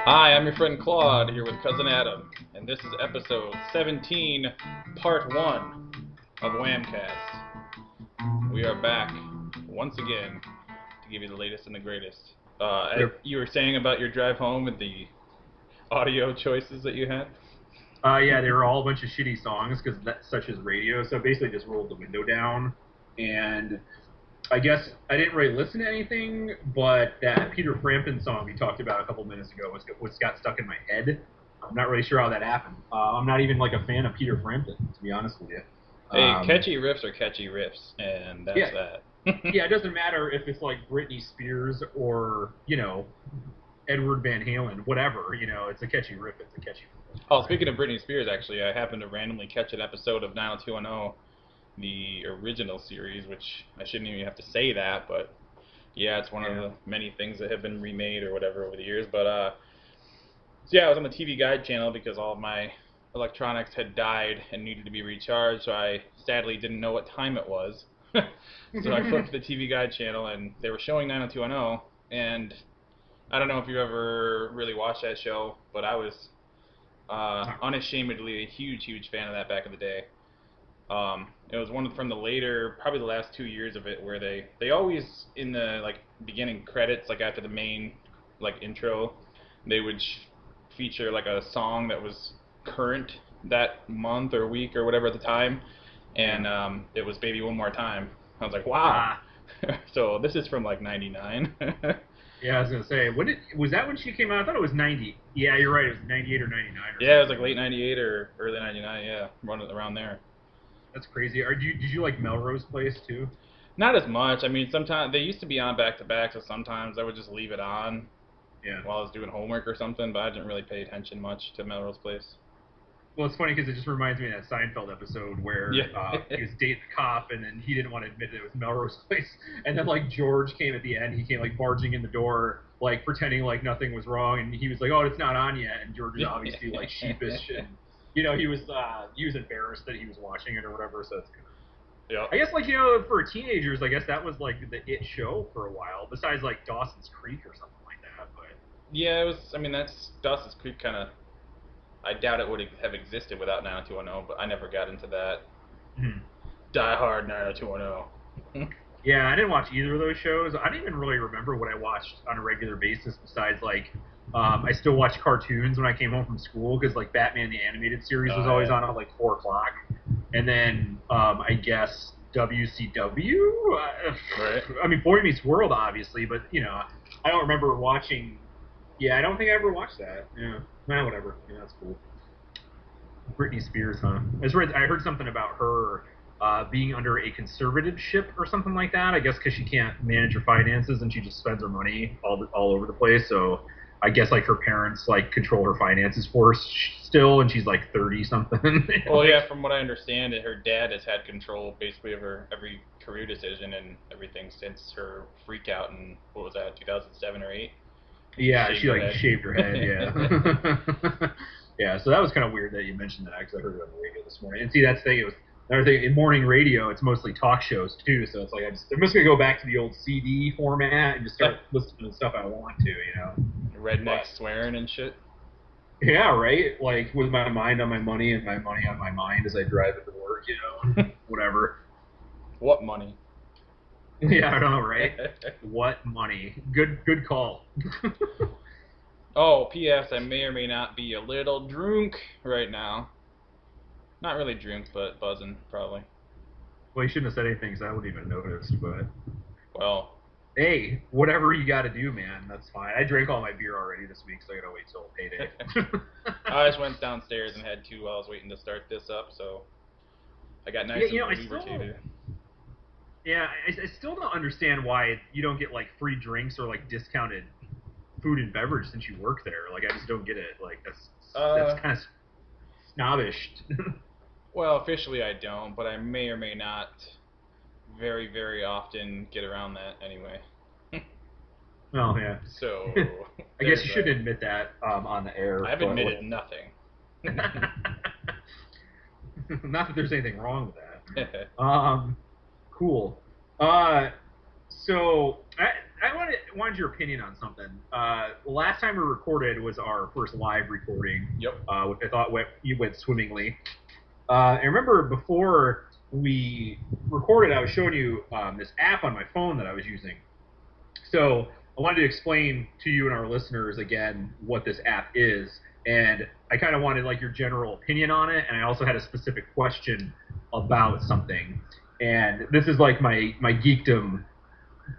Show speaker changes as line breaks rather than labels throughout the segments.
Hi, I'm your friend Claude, here with Cousin Adam, and this is episode 17, part 1 of WAMCast. We are back, once again, to give you the latest and the greatest.
Yep.
You were saying about your drive home with the audio choices that you had?
Yeah, they were all a bunch of shitty songs because that's such as radio. So basically, just rolled the window down, and I guess I didn't really listen to anything, but that Peter Frampton song we talked about a couple minutes ago was got stuck in my head. I'm not really sure how that happened. I'm not even like a fan of Peter Frampton, to be honest with you.
Hey, catchy riffs are catchy riffs, and that's
Yeah,
that.
yeah, it doesn't matter if it's like Britney Spears or Edward Van Halen, whatever. It's a catchy riff. It's a catchy riff.
Oh, speaking of Britney Spears, actually, I happened to randomly catch an episode of 90210, the original series, which I shouldn't even have to say that, but yeah, it's one of the many things that have been remade or whatever over the years. But so yeah, I was on the TV Guide channel because all of my electronics had died and needed to be recharged, so I sadly didn't know what time it was. So I flipped to the TV Guide channel, and they were showing 90210, and I don't know if you ever really watched that show, but I was unashamedly a huge fan of that back in the day. It was one from the later, probably the last 2 years of it, where they always in the like beginning credits, like after the main like intro, they would feature like a song that was current that month or week or whatever at the time, and it was "Baby One More Time." I was like, wow. So this is from like '99.
Yeah, I was gonna say, was that when she came out? I thought it was 90. Yeah, you're right. It was 98 or 99 or
Yeah, it was
something.
like late '98 or early '99. Yeah, running around there.
That's crazy. Did you like Melrose Place too?
Not as much. I mean, sometimes they used to be on back to back, so sometimes I would just leave it on
Yeah.
while I was doing homework or something. But I didn't really pay attention much to Melrose Place.
Well, it's funny because it just reminds me of that Seinfeld episode where
Yeah.
he was dating the cop, and then he didn't want to admit that it was Melrose Place, and then like George came at the end. He came like barging in the door, like pretending like nothing was wrong, and he was like, "Oh, it's not on yet," and George was obviously like sheepish, and he was embarrassed that he was watching it or whatever. So it's kind of.
Yep.
I guess like for teenagers, I guess that was like the it show for a while. Besides like Dawson's Creek or something like that, but
Yeah, it was. I mean, that's Dawson's Creek kind of. I doubt it would have existed without 90210, but I never got into that. Die Hard 90210.
yeah, I didn't watch either of those shows. I don't even really remember what I watched on a regular basis besides like I still watched cartoons when I came home from school because like Batman the animated series was always on at like 4 o'clock, and then I guess WCW.
Right.
I mean, Boy Meets World, obviously, but I don't remember watching. Yeah, I don't think I ever watched that. Yeah, nah, whatever. Yeah, that's cool. Britney Spears, huh? I heard something about her being under a conservatorship or something like that. I guess because she can't manage her finances and she just spends her money all over the place. So I guess like her parents like control her finances for her still, and she's like 30 something.
Well, yeah, from what I understand, her dad has had control basically of her every career decision and everything since her freak out in what was that, 2007 or 8?
Yeah, she like
head.
shaved her head. Yeah, yeah. So that was kind of weird that you mentioned that because I heard it on the radio this morning. And see, that's the thing. It was another thing in morning radio. It's mostly talk shows too. So it's like I'm just gonna go back to the old CD format and just start listening to stuff I want to.
Rednecks swearing and shit.
Yeah, right. Like with my mind on my money and my money on my mind as I drive it to work. Whatever.
What money?
Yeah, I don't know, right? What money? Good call.
Oh, P.S. I may or may not be a little drunk right now. Not really drunk, but buzzing, probably.
Well, you shouldn't have said anything because I wouldn't even notice. But
Well,
hey, whatever you got to do, man, that's fine. I drank all my beer already this week, so I gotta wait till payday.
I just went downstairs and had two while I was waiting to start this up, so I got nice and lubricated.
Yeah, I still don't understand why you don't get like free drinks or like discounted food and beverage since you work there. Like, I just don't get it. Like, that's kind of snobbish.
Well, officially I don't, but I may or may not very often get around that anyway.
Well, yeah.
So
I guess you shouldn't admit that on the air.
I've admitted nothing.
Not that there's anything wrong with that. Cool. So I wanted your opinion on something. Last time we recorded was our first live recording,
Yep.
which I thought went swimmingly. I remember before we recorded, I was showing you this app on my phone that I was using. So I wanted to explain to you and our listeners again what this app is, and I kind of wanted like your general opinion on it, and I also had a specific question about something. And this is like my geekdom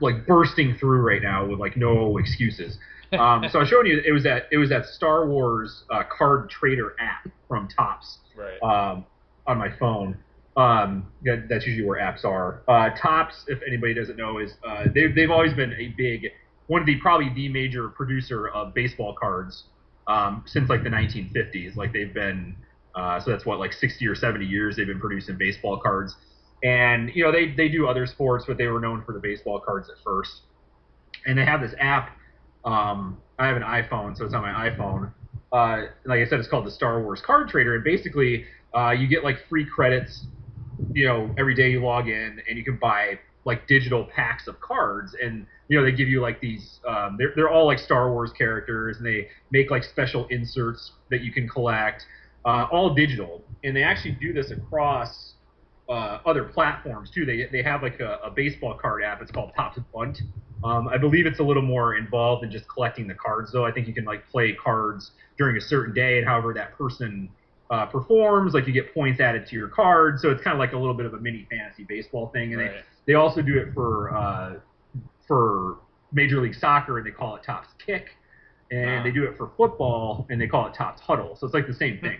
like bursting through right now with like no excuses. So I was showing you it was that Star Wars card trader app from Topps,
Right.
on my phone. That's usually where apps are. Topps, if anybody doesn't know, is they've always been a big one of the probably the major producer of baseball cards since like the 1950s. Like they've been so that's what like 60 or 70 years they've been producing baseball cards. And you know they do other sports, but they were known for the baseball cards at first. And they have this app. I have an iPhone, so it's on my iPhone. Like I said, it's called the Star Wars Card Trader, and basically you get like free credits. You know, every day you log in, and you can buy like digital packs of cards, and you know they give you like these. They're all like Star Wars characters, and they make like special inserts that you can collect, all digital. And they actually do this across other platforms too. They have like a baseball card app. It's called Topps Bunt. I believe it's a little more involved than just collecting the cards, though. I think you can like play cards during a certain day, and however that person performs, like you get points added to your card. So it's kind of like a little bit of a mini fantasy baseball thing. And
Right.
they also do it for Major League Soccer, and they call it Topps Kick. And they do it for football, and they call it Topps Huddle. So it's like the same thing.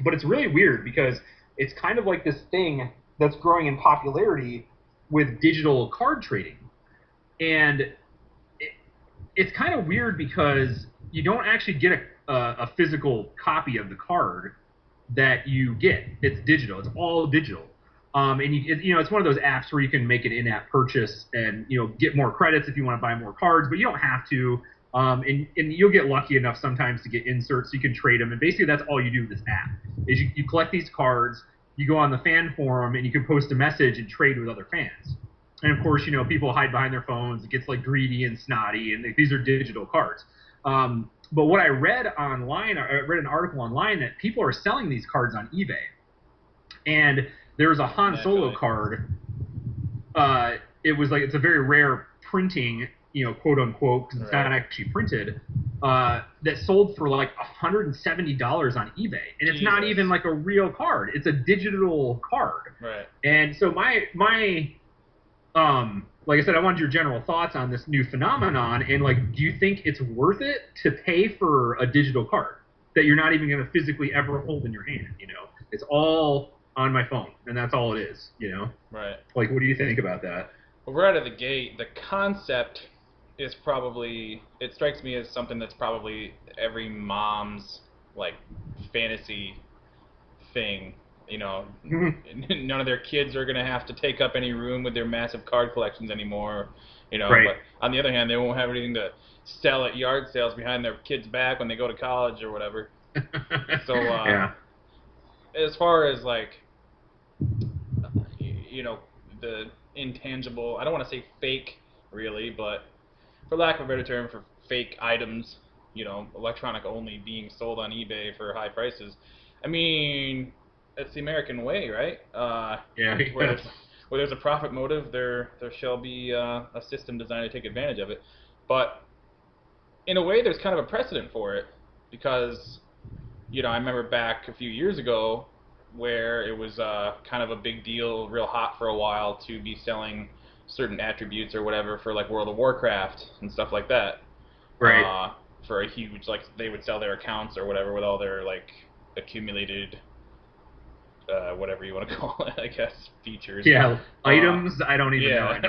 But it's really weird because it's kind of like this thing that's growing in popularity with digital card trading. And it's kind of weird because you don't actually get a physical copy of the card that you get. It's digital. It's all digital. And it's one of those apps where you can make an in-app purchase and get more credits if you want to buy more cards, but you don't have to. And you'll get lucky enough sometimes to get inserts, so you can trade them. And basically, that's all you do with this app is you collect these cards. You go on the fan forum and you can post a message and trade with other fans. And of course, people hide behind their phones. It gets like greedy and snotty, and these are digital cards. But what I read online, I read an article online that people are selling these cards on eBay. And there's a Han Solo card. It's a very rare printing, quote unquote, because it's not actually printed, that sold for like $170 on eBay. And it's not even like a real card. It's a digital card.
Right.
And so my like I said, I wanted your general thoughts on this new phenomenon, and like, do you think it's worth it to pay for a digital card that you're not even going to physically ever hold in your hand? It's all on my phone, and that's all it is.
Right.
Like, what do you think about that?
Well, right out of the gate, the concept is probably, it strikes me as something that's probably every mom's like fantasy thing. None of their kids are going to have to take up any room with their massive card collections anymore.
Right.
But on the other hand, they won't have anything to sell at yard sales behind their kids' back when they go to college or whatever. So,
yeah.
As far as like, the intangible, I don't want to say fake really, but for lack of a better term, for fake items, electronic only being sold on eBay for high prices. I mean, that's the American way, right?
Yeah.
Where there's a profit motive, there shall be a system designed to take advantage of it. But in a way, there's kind of a precedent for it, because I remember back a few years ago where it was kind of a big deal, real hot for a while, to be selling certain attributes or whatever for like World of Warcraft and stuff like that.
Right.
For a huge, like, they would sell their accounts or whatever with all their like accumulated whatever you want to call it, I guess, features.
Yeah, items. I don't even know.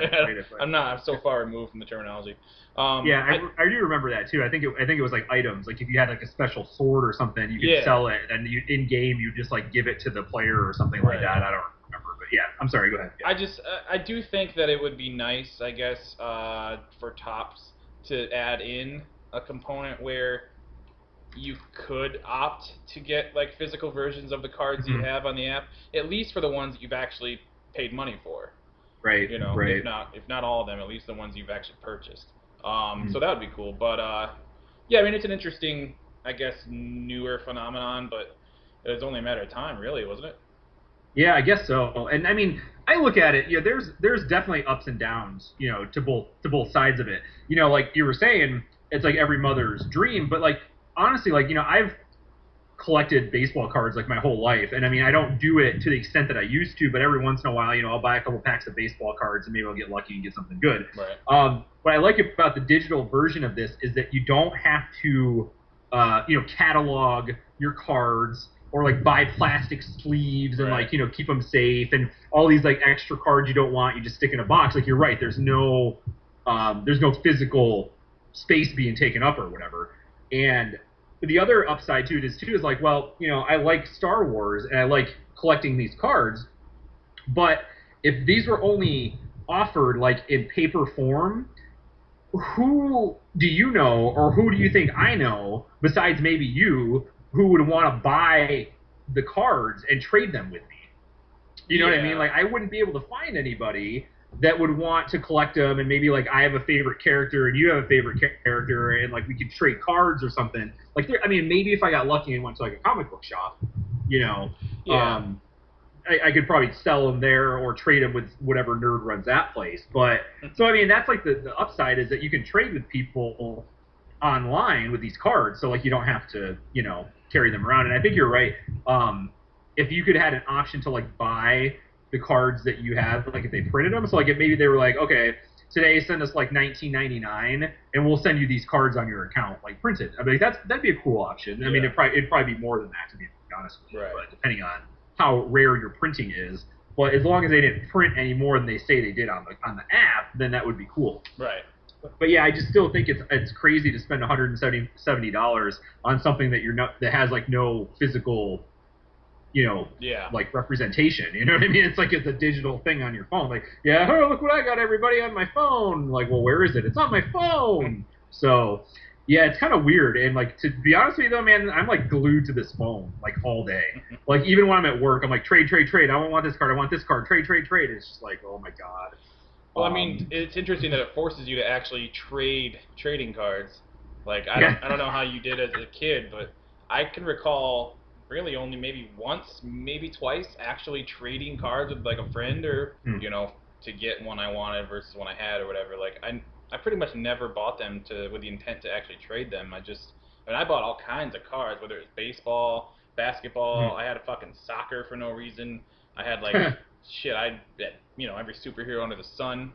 I'm so far removed from the terminology.
I do remember that too. I think it was like items. Like if you had like a special sword or something, you could sell it, and in game you just like give it to the player or something like that. I don't remember, but yeah, I'm sorry. Go ahead. Yeah.
I do think that it would be nice, I guess, for Topps to add in a component where you could opt to get like physical versions of the cards you have on the app, at least for the ones that you've actually paid money for.
Right.
You know,
Right.
if not all of them, at least the ones you've actually purchased.
Hmm.
So that would be cool. But yeah, I mean, it's an interesting, I guess, newer phenomenon, but it was only a matter of time, really, wasn't it?
Yeah, I guess so. And I mean, I look at it. There's definitely ups and downs. To both sides of it. Like you were saying, it's like every mother's dream. But like honestly, like I've collected baseball cards like my whole life, and I mean, I don't do it to the extent that I used to. But every once in a while, I'll buy a couple packs of baseball cards, and maybe I'll get lucky and get something good.
Right.
What I like about the digital version of this is that you don't have to, catalog your cards or like buy plastic sleeves and
Right.
like keep them safe and all these like extra cards you don't want you just stick in a box. Like you're right, there's no physical space being taken up or whatever. And the other upside to it is like, well, I like Star Wars and I like collecting these cards, but if these were only offered like in paper form, who do you know, or who do you think I know, besides maybe you, who would want to buy the cards and trade them with me? You know what I mean?
Yeah.
Like, I wouldn't be able to find anybody that would want to collect them, and maybe like I have a favorite character and you have a favorite character, and like we could trade cards or something. Like, I mean, maybe if I got lucky and went to like a comic book shop, you know,
Yeah.
I could probably sell them there or trade them with whatever nerd runs that place. But so I mean, that's like the upside is that you can trade with people online with these cards, so like you don't have to carry them around. And I think you're right. If you could have had an option to like buy the cards that you have, like if they printed them, so like if maybe they were like, okay, today send us like 19.99 and we'll send you these cards on your account like printed. I mean that'd be a cool option. I mean it'd probably be more than that to be honest with you,
Right.
but depending on how rare your printing is. But as long as they didn't print any more than they say they did on the app, then that would be cool.
Right.
But yeah, I just still think it's crazy to spend $170 on something that has like no physical,
Yeah.
like representation. You know what I mean? It's like it's a digital thing on your phone. Like, yeah, oh, look what I got, everybody, on my phone. Like, well, where is it? It's on my phone. So yeah, it's kind of weird. And like to be honest with you though, man, I'm like glued to this phone like all day. Like even when I'm at work, I'm like trade, trade, trade. I don't want this card. I want this card. Trade, trade, trade. It's just like, oh my god.
Well, I mean, it's interesting that it forces you to actually trade trading cards. Like I don't know how you did as a kid, but I can recall really only maybe once, maybe twice actually trading cards with like a friend or to get one I wanted versus one I had or whatever. Like I pretty much never bought them with the intent to actually trade them. I bought all kinds of cards, whether it's baseball, basketball. I had a fucking soccer for no reason. I had like shit. I bet every superhero under the sun.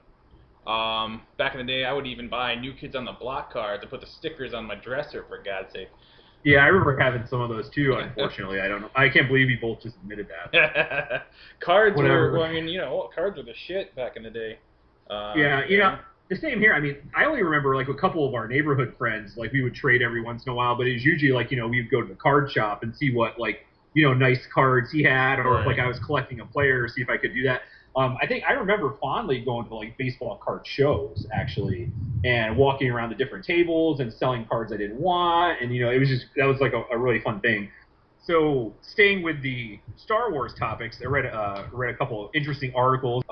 Back in the day, I would even buy New Kids on the Block cards and put the stickers on my dresser, for God's sake.
Yeah, I remember having some of those too. Unfortunately, I don't know. I can't believe you both just admitted that.
Cards
Whatever.
were, well, I mean, cards were the shit back in the day.
Yeah, the same here. I mean, I only remember like a couple of our neighborhood friends, like we would trade every once in a while, but it was usually like, we'd go to the card shop and see what like, nice cards he had, or if like I was collecting a player, see if I could do that. I think I remember fondly going to like baseball card shows actually, and walking around the different tables and selling cards I didn't want, and that was like a really fun thing. So staying with the Star Wars topics, I read a couple of interesting articles.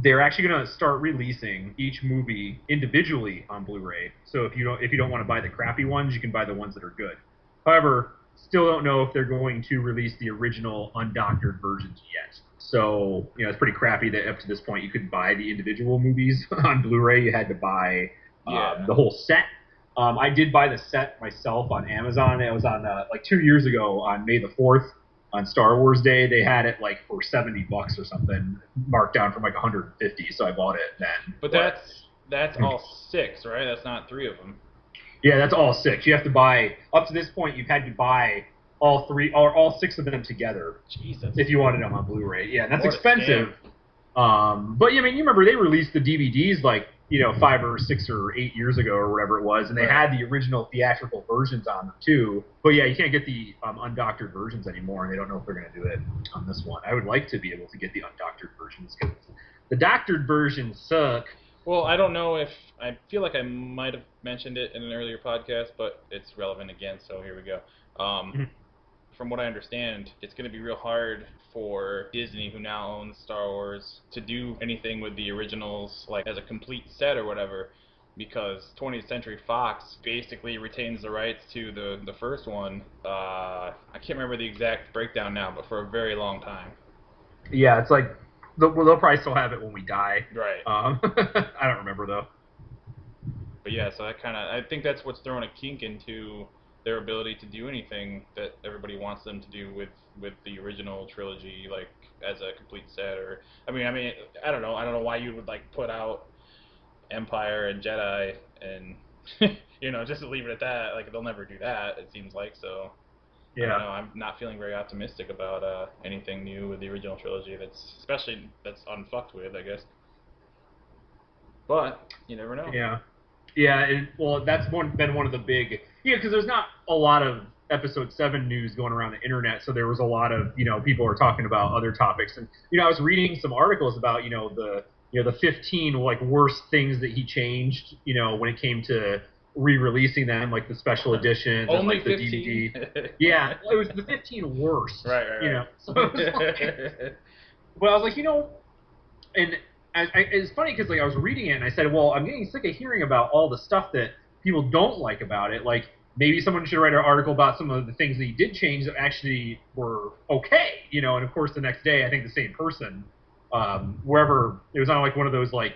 They're actually going to start releasing each movie individually on Blu-ray. So if you don't want to buy the crappy ones, you can buy the ones that are good. However, still don't know if they're going to release the original undoctored versions yet. So it's pretty crappy that up to this point you couldn't buy the individual movies on Blu-ray. You had to buy the whole set. I did buy the set myself on Amazon. It was on like 2 years ago on May the 4th on Star Wars Day. They had it like for $70 or something, marked down from like 150. So I bought it then.
But that's all 6, right? That's not 3 of them.
Yeah, that's all 6. You have to buy up to this point. You've had to buy all 3 or all 6 of them together.
Jesus.
If you wanted them on Blu-ray, yeah, that's expensive. But I mean, you remember they released the DVDs like 5 or 6 or 8 years ago or whatever it was, and they had the original theatrical versions on them too. But yeah, you can't get the undoctored versions anymore, and they don't know if they're going to do it on this one. I would like to be able to get the undoctored versions because the doctored versions suck.
Well, I don't know if I feel like I might have mentioned it in an earlier podcast, but it's relevant again, so here we go. from what I understand, it's going to be real hard for Disney, who now owns Star Wars, to do anything with the originals, like as a complete set or whatever, because 20th Century Fox basically retains the rights to the first one. I can't remember the exact breakdown now, but for a very long time.
Yeah, it's like they'll probably still have it when we die.
Right.
I don't remember though.
But yeah, so I think that's what's throwing a kink into their ability to do anything that everybody wants them to do with the original trilogy, like as a complete set. Or I don't know why you would like put out Empire and Jedi and just to leave it at that. Like they'll never do that. It seems like so.
Yeah.
I don't know. I'm not feeling very optimistic about anything new with the original trilogy. That's unfucked with, I guess. But you never know.
Yeah. Yeah, well, that's been one of the big because there's not a lot of Episode 7 news going around the internet, so there was a lot of people are talking about other topics, and I was reading some articles about the 15 like worst things that he changed when it came to re-releasing them, like the special editions and like the
15?
DVD. Yeah, it was the 15 worst.
Right.
So it was like, but I was like, and it's funny because like I was reading it and I said, well, I'm getting sick of hearing about all the stuff that people don't like about it. Like maybe someone should write an article about some of the things that he did change that actually were okay, And of course, the next day, I think the same person, wherever it was on like one of those like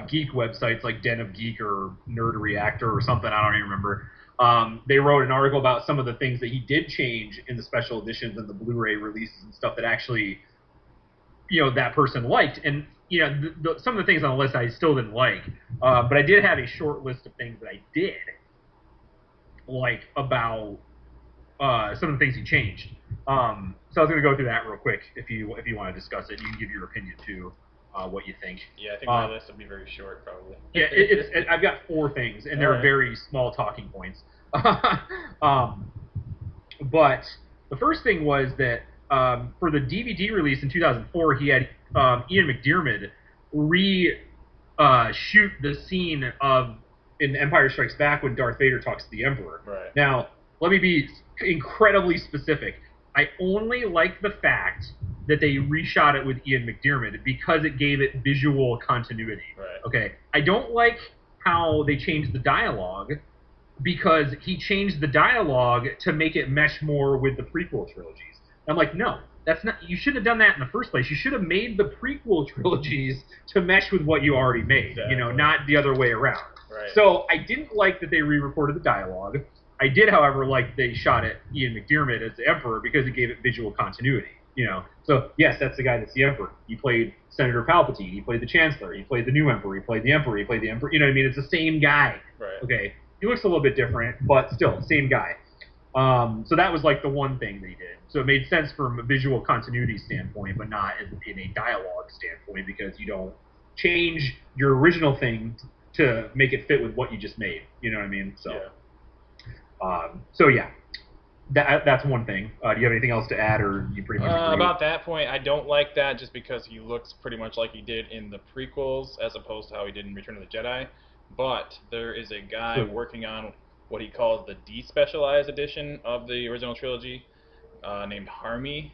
geek websites like Den of Geek or Nerd Reactor or something. I don't even remember. They wrote an article about some of the things that he did change in the special editions and the Blu-ray releases and stuff that actually that person liked, and some of the things on the list I still didn't like, but I did have a short list of things that I did like about some of the things he changed. So I was going to go through that real quick. If you want to discuss it, you can give your opinion too, what you think.
Yeah, I think my list would be very short, probably.
Yeah, I've got 4 things, and they're very small talking points. But the first thing was that for the DVD release in 2004, he had Ian McDiarmid shoot the scene in Empire Strikes Back when Darth Vader talks to the Emperor.
Right.
Now, let me be incredibly specific. I only like the fact that they reshot it with Ian McDiarmid because it gave it visual continuity.
Right.
Okay. I don't like how they changed the dialogue because he changed the dialogue to make it mesh more with the prequel trilogies. I'm like, no, that's not. You shouldn't have done that in the first place. You should have made the prequel trilogies to mesh with what you already made.
Exactly.
Not the other way around.
Right.
So I didn't like that they re-recorded the dialogue. I did, however, like they shot at Ian McDiarmid as the Emperor because it gave it visual continuity. So yes, that's the guy that's the Emperor. He played Senator Palpatine. He played the Chancellor. He played the new Emperor. He played the Emperor. He played the Emperor. You know what I mean? It's the same guy.
Right.
Okay. He looks a little bit different, but still, same guy. So that was like the one thing they did. So it made sense from a visual continuity standpoint, but not in a dialogue standpoint, because you don't change your original thing to make it fit with what you just made. You know what I mean? So, yeah. That's one thing. Do you have anything else to add, or you pretty much agree?
About that point, I don't like that just because he looks pretty much like he did in the prequels as opposed to how he did in Return of the Jedi. But there is a guy working on what he calls the despecialized edition of the original trilogy, named Harmy.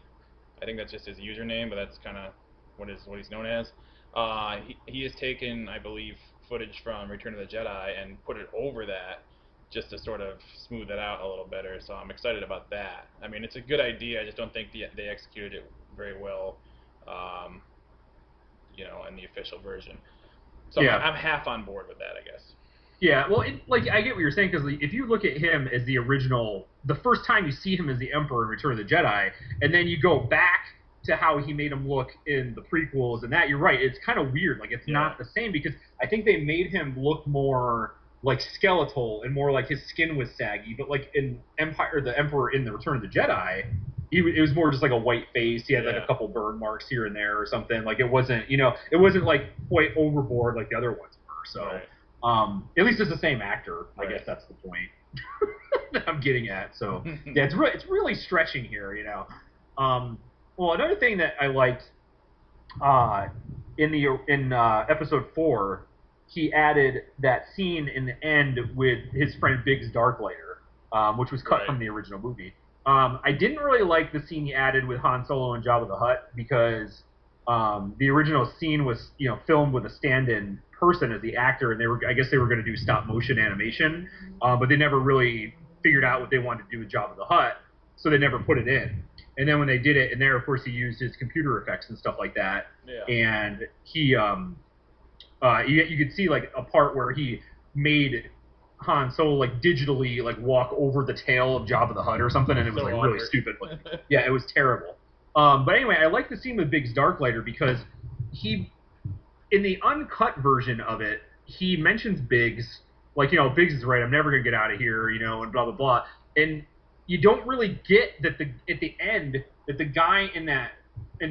I think that's just his username, but that's kind of what he's known as. He has taken, I believe, footage from Return of the Jedi and put it over that, just to sort of smooth it out a little better. So I'm excited about that. I mean, it's a good idea. I just don't think they executed it very well, in the official version. So yeah. I'm half on board with that, I guess.
Yeah, well, I get what you're saying, because if you look at him as the original, the first time you see him as the Emperor in Return of the Jedi, and then you go back to how he made him look in the prequels and that, you're right, it's kind of weird. Like, it's not the same, because I think they made him look more like skeletal and more like his skin was saggy, but like in Empire, the Emperor in the Return of the Jedi, it was more just like a white face. He had like a couple burn marks here and there or something. Like, it wasn't like quite overboard like the other ones were. So, at least it's the same actor. I guess that's the point that I'm getting at. So, yeah, it's really stretching here, Well, another thing that I liked in episode 4, he added that scene in the end with his friend Biggs Darklighter, which was cut from the original movie. I didn't really like the scene he added with Han Solo and Jabba the Hutt because the original scene was, filmed with a stand-in person as the actor, and I guess they were going to do stop motion animation, but they never really figured out what they wanted to do with Jabba the Hutt, so they never put it in. And then when they did it, and there, of course, he used his computer effects and stuff like that, and he, you could see like a part where he made Han Solo like digitally like walk over the tail of Jabba the Hutt or something, and it was like really stupid. Yeah, it was terrible. But anyway, I like the scene with Biggs Darklighter because he, in the uncut version of it, he mentions Biggs, like, Biggs is right, I'm never gonna get out of here, and blah blah blah. And you don't really get that at the end that the guy in the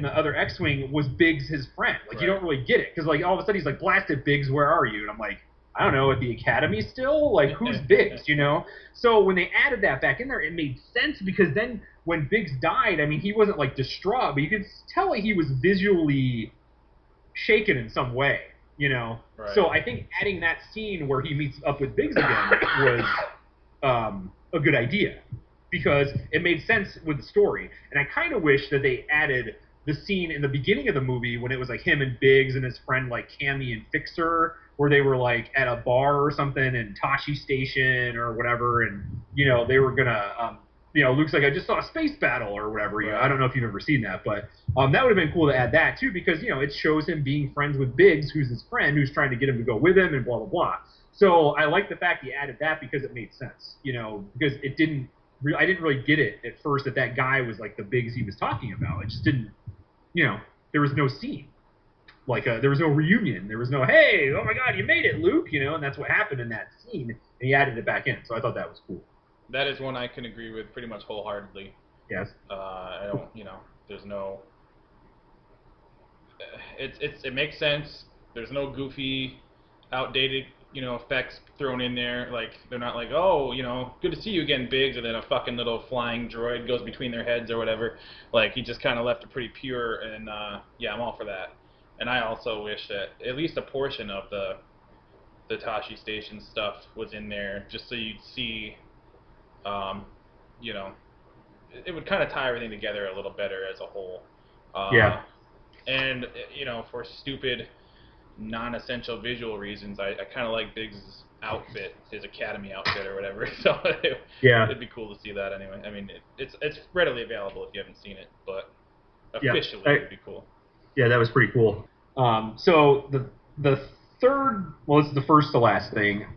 other X-wing was Biggs, his friend. Like, you don't really get it because like all of a sudden he's like, "Blasted Biggs, where are you?" And I'm like, I don't know, at the Academy still? Like, who's Biggs, So when they added that back in there, it made sense because then when Biggs died, I mean, he wasn't, like, distraught, but you could tell like, he was visually shaken in some way, Right. So I think adding that scene where he meets up with Biggs again was a good idea because it made sense with the story. And I kind of wish that they added the scene in the beginning of the movie when it was, like, him and Biggs and his friend, like, Cammy and Fixer, where they were like at a bar or something in Tashi Station or whatever, and they were gonna, Luke's like, I just saw a space battle or whatever. Right. I don't know if you've ever seen that, but that would have been cool to add that too because it shows him being friends with Biggs, who's his friend, who's trying to get him to go with him, and blah blah blah. So I like the fact he added that because it made sense, because I didn't really get it at first that guy was like the Biggs he was talking about. It just didn't, there was no scene. Like, there was no reunion. There was no, hey, oh my God, you made it, Luke, and that's what happened in that scene, and he added it back in, so I thought that was cool.
That is one I can agree with pretty much wholeheartedly.
Yes.
I don't, there's no, it makes sense. There's no goofy, outdated, effects thrown in there. Like, they're not like, oh, good to see you again, Biggs, and then a fucking little flying droid goes between their heads or whatever. Like, he just kind of left it pretty pure, and yeah, I'm all for that. And I also wish that at least a portion of the Tashi Station stuff was in there, just so you'd see, it would kind of tie everything together a little better as a whole.
Yeah.
And, for stupid, non-essential visual reasons, I kind of like Biggs' outfit, his Academy outfit or whatever. So it'd be cool to see that anyway. I mean, it's readily available if you haven't seen it, but officially it would be cool.
Yeah, that was pretty cool. So the third, well, this is the first to last thing,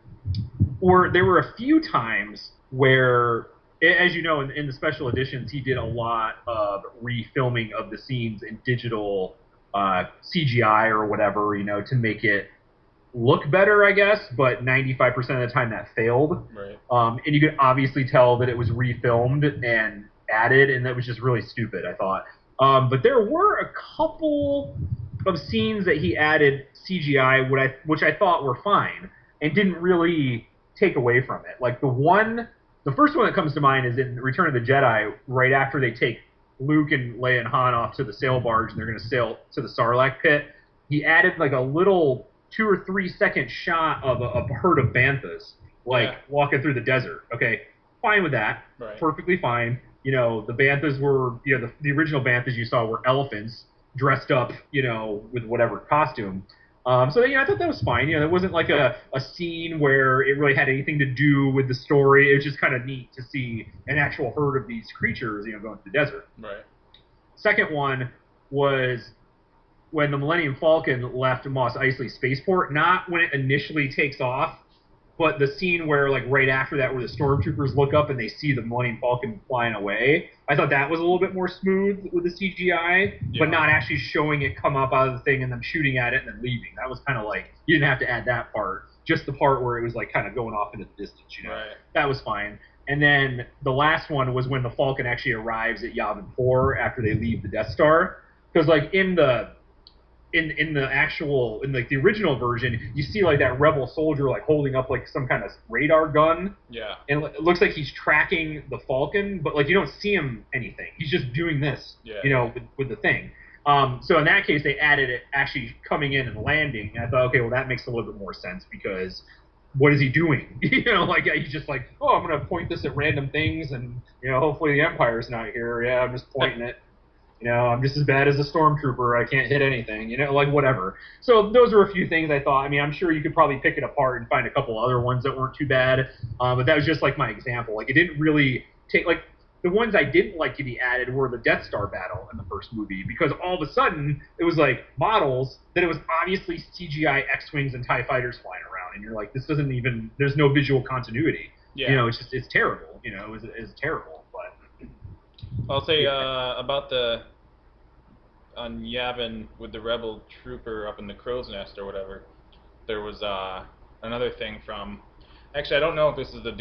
there were a few times where, as you know, in the special editions, he did a lot of refilming of the scenes in digital CGI or whatever, to make it look better, I guess, but 95% of the time that failed.
Right.
And you could obviously tell that it was refilmed and added, and that was just really stupid, I thought. But there were a couple of scenes that he added CGI, which I thought were fine and didn't really take away from it. Like the first one that comes to mind is in Return of the Jedi, right after they take Luke and Leia and Han off to the sail barge and they're going to sail to the Sarlacc pit. He added like a little 2 or 3 second shot of a herd of banthas, walking through the desert. Okay, fine with that.
Right.
Perfectly fine. The banthas were, the original banthas you saw were elephants dressed up, with whatever costume. So, I thought that was fine. It wasn't like a scene where it really had anything to do with the story. It was just kind of neat to see an actual herd of these creatures, going to the desert.
Right.
Second one was when the Millennium Falcon left Mos Eisley Spaceport, not when it initially takes off, but the scene where, like, right after that, where the stormtroopers look up and they see the Millennium Falcon flying away. I thought that was a little bit more smooth with the CGI, but not actually showing it come up out of the thing and them shooting at it and then leaving. That was kind of like, you didn't have to add that part, just the part where it was, like, kind of going off into the distance,
Right.
That was fine. And then the last one was when the Falcon actually arrives at Yavin 4 after they leave the Death Star. Because, like, in the original version, you see like that rebel soldier like holding up like some kind of radar gun.
Yeah.
And it looks like he's tracking the Falcon, but like you don't see him anything. He's just doing this, with the thing. So in that case, they added it actually coming in and landing. And I thought, okay, well that makes a little bit more sense because what is he doing? Like he's just like, oh, I'm gonna point this at random things, and hopefully the Empire's not here. Yeah, I'm just pointing it. I'm just as bad as a stormtrooper. I can't hit anything. Like whatever. So those are a few things I thought. I mean, I'm sure you could probably pick it apart and find a couple other ones that weren't too bad. But that was just like my example. Like it didn't really take like. The ones I didn't like to be added were the Death Star battle in the first movie, because all of a sudden it was like models, then it was obviously CGI X-Wings and TIE fighters flying around, and you're like, this doesn't even, there's no visual continuity.
Yeah.
It's terrible. It's terrible. But
I'll say about on Yavin with the rebel trooper up in the crow's nest or whatever, there was another thing from. Actually, I don't know if this is the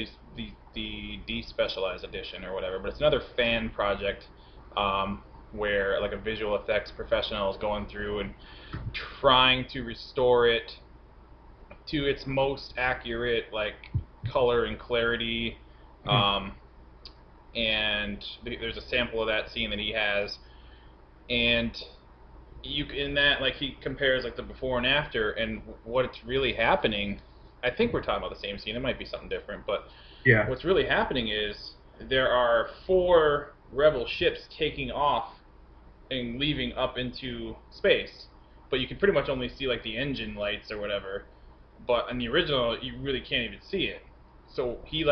despecialized edition or whatever, but it's another fan project where like a visual effects professional is going through and trying to restore it to its most accurate like color and clarity. And there's a sample of that scene that he has, and in that like he compares like the before and after, and what's really happening. I think we're talking about the same scene. It might be something different, but
yeah,
what's really happening is there are 4 rebel ships taking off and leaving up into space, but you can pretty much only see like the engine lights or whatever. But in the original, you really can't even see it. So he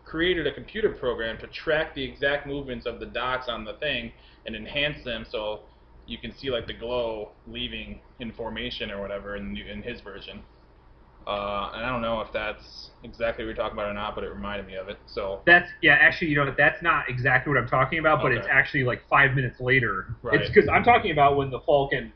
created a computer program to track the exact movements of the dots on the thing and enhance them so you can see like the glow leaving in formation or whatever in his version. And I don't know if that's exactly what you're talking about or not, but it reminded me of it. So
actually, that's not exactly what I'm talking about, but it's actually like 5 minutes later.
Right.
It's because I'm talking about when the Falcon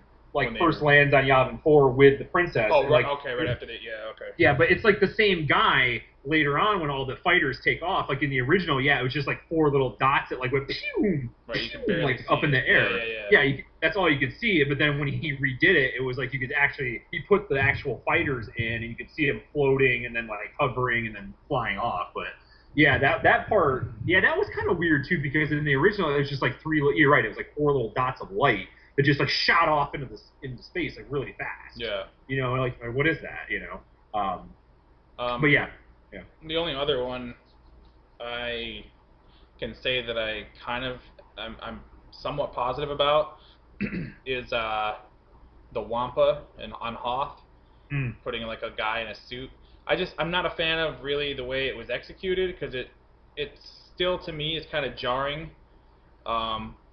first lands on Yavin 4 with the princess.
Oh, right. Okay, right after that. Yeah. Okay.
Yeah, but it's like the same guy later on when all the fighters take off. Like in the original, it was just like 4 little dots that like went pew,
right, you can barely
like up in the air. That's all you could see. But then when he redid it, it was like you could actually he put the actual fighters in, and you could see them floating and then like hovering and then flying off. But yeah, that part, that was kind of weird too, because in the original it was just like 3. You're right, it was like 4 little dots of light that just like shot off into space like really fast.
Yeah.
Like what is that? But yeah.
The only other one I can say that I'm somewhat positive about is the Wampa on Hoth, putting like a guy in a suit. I'm not a fan of really the way it was executed, because it still to me is kind of jarring.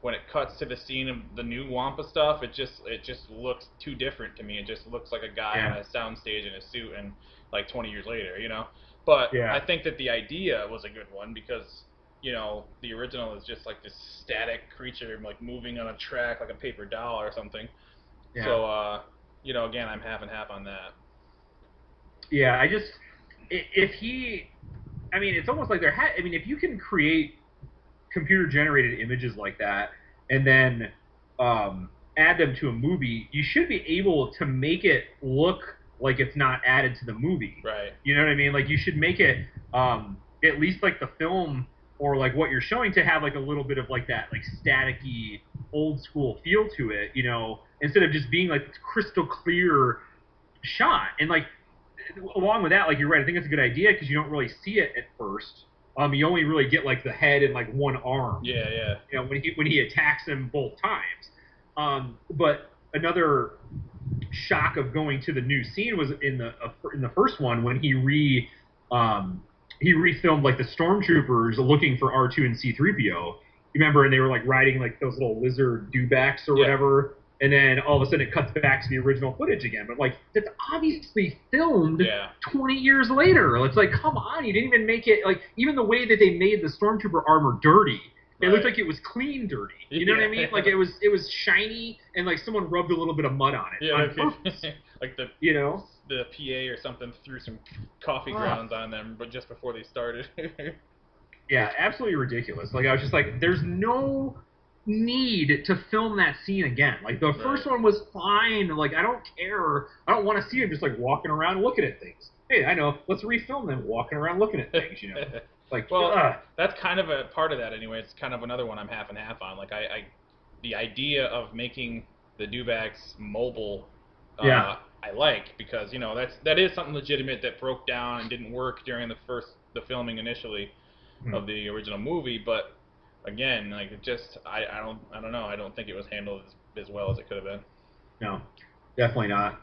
When it cuts to the scene of the new Wampa stuff, it just looks too different to me. It just looks like a guy on a soundstage in a suit, and like 20 years later, But I think that the idea was a good one, because the original is just like this static creature like moving on a track like a paper doll or something. Yeah. So again, I'm half and half on that.
Yeah, it's almost like if you can create computer-generated images like that and then add them to a movie, you should be able to make it look like it's not added to the movie.
Right.
You know what I mean? Like you should make it at least like the film or like what you're showing to have like a little bit of like that like staticky old school feel to it, instead of just being like this crystal clear shot. And like along with that, like you're right, I think it's a good idea because you don't really see it at first. You only really get like the head and like one arm.
Yeah.
When he attacks him both times. But another shock of going to the new scene was in the first one when he refilmed like the stormtroopers looking for R2 and C-3PO. Remember, and they were like riding like those little lizard dewbacks or whatever. And then all of a sudden it cuts back to the original footage again. But like that's obviously filmed 20 years later. It's like, come on, you didn't even make it like even the way that they made the stormtrooper armor dirty. It looked like it was clean dirty. You know what I mean? Like it was shiny and like someone rubbed a little bit of mud on it.
Yeah, like the PA or something threw some coffee grounds on them, but just before they started.
Yeah, absolutely ridiculous. Like I was just like, there's no need to film that scene again. Like the first one was fine. Like I don't care. I don't want to see him just like walking around looking at things. Hey, I know. Let's refilm them walking around looking at things. Like,
that's kind of a part of that anyway. It's kind of another one I'm half and half on. Like the idea of making the dewbacks mobile I like, because that is something legitimate that broke down and didn't work during the filming initially of the original movie. But again, like, it just I don't know. I don't think it was handled as well as it could have been.
No, definitely not.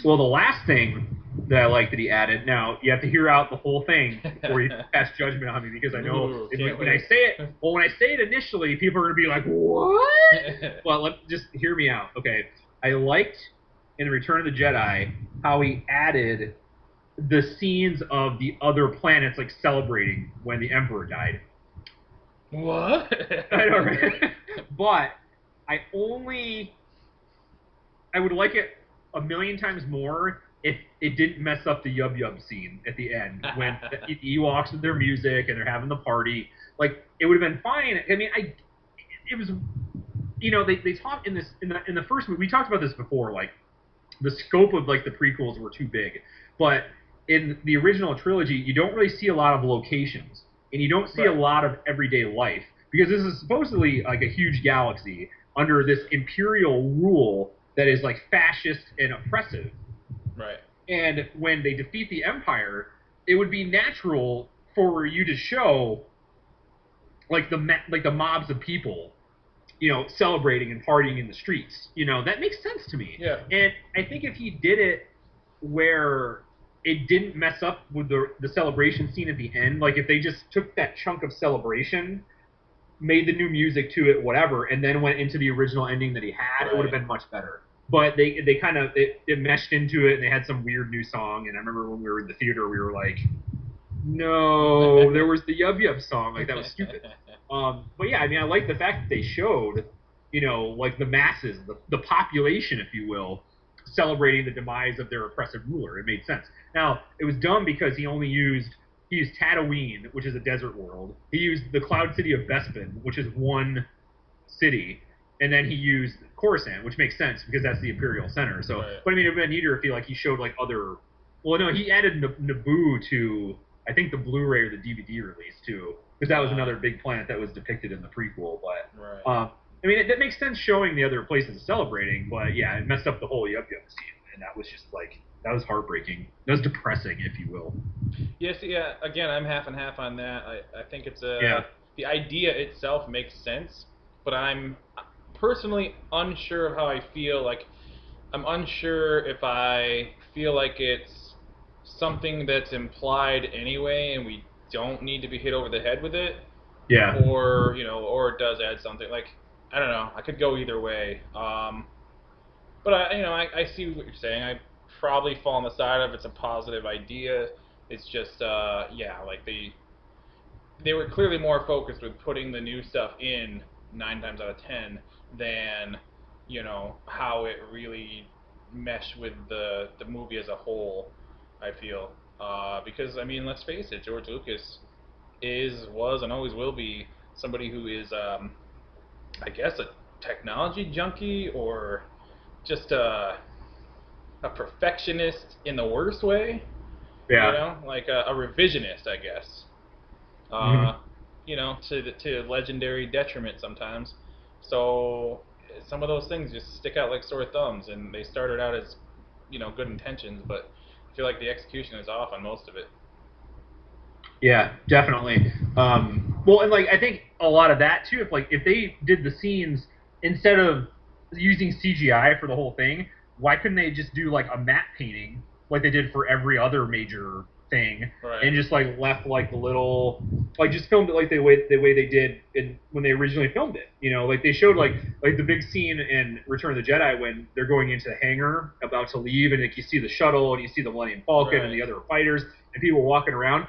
Well, the last thing that I like that he added. Now you have to hear out the whole thing before you pass judgment on me, because I know when I say it, when I say it initially, people are gonna be like, "What?" Well, just hear me out, okay? I liked in Return of the Jedi how he added the scenes of the other planets like celebrating when the Emperor died.
What?
I know, right? But I would like it a million times more if it didn't mess up the Yub Yub scene at the end when the Ewoks with their music and they're having the party. Like, it would have been fine. I mean, it was, they talked in the first movie. We talked about this before. Like, the scope of like the prequels were too big, but in the original trilogy, you don't really see a lot of locations, and you don't see a lot of everyday life, because this is supposedly like a huge galaxy under this imperial rule that is like fascist and oppressive.
Right.
And when they defeat the Empire, it would be natural for you to show like the mobs of people, celebrating and partying in the streets. That makes sense to me.
Yeah.
And I think if he did it where it didn't mess up with the celebration scene at the end, like if they just took that chunk of celebration, made the new music to it, whatever, and then went into the original ending that he had, it would have been much better. But they kind of it meshed into it, and they had some weird new song. And I remember when we were in the theater, we were like, no, there was the Yub Yub song. Like, that was stupid. But yeah, I mean, I like the fact that they showed, like the masses, the population, if you will, celebrating the demise of their oppressive ruler. It made sense. Now, it was dumb because he used Tatooine, which is a desert world. He used the Cloud City of Bespin, which is one city. And then he used Coruscant, which makes sense because that's the Imperial Center. So, but I mean, it would have been neater if he showed like other. Well, no, he added Naboo to, I think, the Blu-ray or the DVD release too, because that was another big planet that was depicted in the prequel. But I mean, that makes sense showing the other places celebrating. But yeah, it messed up the whole Yub Yub scene, and that was just like, that was heartbreaking. That was depressing, if you will.
Yes, yeah. Again, I'm half and half on that. I think it's the idea itself makes sense, but I'm personally unsure of how I feel. Like, I'm unsure if I feel like it's something that's implied anyway, and we don't need to be hit over the head with it.
Yeah.
Or it does add something. Like, I don't know. I could go either way. But I see what you're saying. I probably fall on the side of it's a positive idea. It's just like they were clearly more focused with putting the new stuff in 9 times out of 10 than how it really meshed with the movie as a whole. I feel because, I mean, let's face it, George Lucas was and always will be somebody who is I guess a technology junkie, or just a perfectionist in the worst way.
Yeah.
Like a revisionist, I guess. To legendary detriment sometimes. So some of those things just stick out like sore thumbs, and they started out as good intentions, but I feel like the execution is off on most of it.
Yeah, definitely. Well, and like I think a lot of that too. If they did the scenes instead of using CGI for the whole thing, why couldn't they just do like a matte painting like they did for every other major thing, and just like left like the little, like just filmed it like the way they did when they originally filmed it. Like they showed like the big scene in Return of the Jedi when they're going into the hangar about to leave, and like you see the shuttle and you see the Millennium Falcon and the other fighters and people walking around.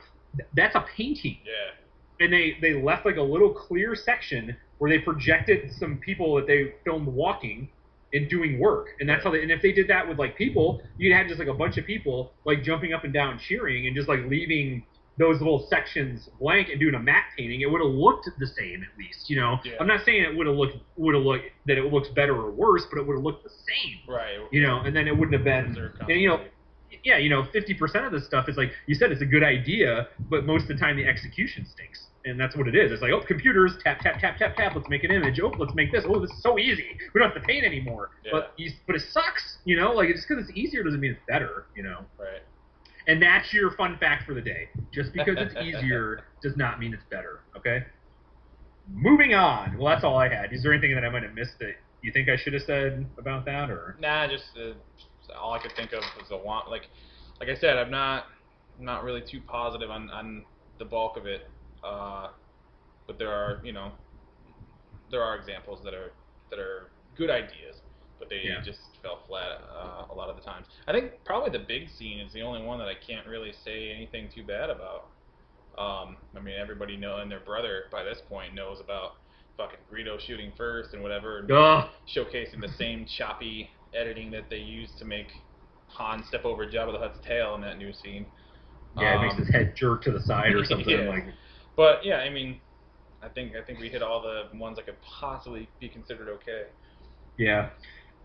That's a painting.
Yeah.
And they left like a little clear section where they projected some people that they filmed walking and doing work. And that's how and if they did that with like people, you'd have just like a bunch of people like jumping up and down cheering and just like leaving those little sections blank and doing a matte painting. It would have looked the same at least, Yeah. I'm not saying it would have looked that it looks better or worse, but it would have looked the same.
Right.
And then it wouldn't have been, and 50% of this stuff is like you said, it's a good idea, but most of the time the execution stinks. And that's what it is. It's like, oh, computers, tap, tap, tap, tap, tap, let's make an image. Oh, let's make this. Oh, this is so easy. We don't have to paint anymore.
Yeah.
But it sucks, you know? Like, just because it's easier doesn't mean it's better, you know?
Right.
And that's your fun fact for the day. Just because it's easier does not mean it's better, okay? Moving on. Well, that's all I had. Is there anything that I might have missed that you think I should have said about that, or?
Nah, just all I could think of was the WAM. Like I said, I'm not really too positive on the bulk of it. But there are examples that are good ideas, but they just fell flat a lot of the times. I think probably the big scene is the only one that I can't really say anything too bad about. I mean, everybody and their brother by this point knows about fucking Greedo shooting first and whatever, and showcasing the same choppy editing that they used to make Han step over Jabba the Hutt's tail in that new scene.
Yeah, it makes his head jerk to the side or something.
Yeah.
Like.
But yeah, I mean, I think we hit all the ones that could possibly be considered okay.
Yeah,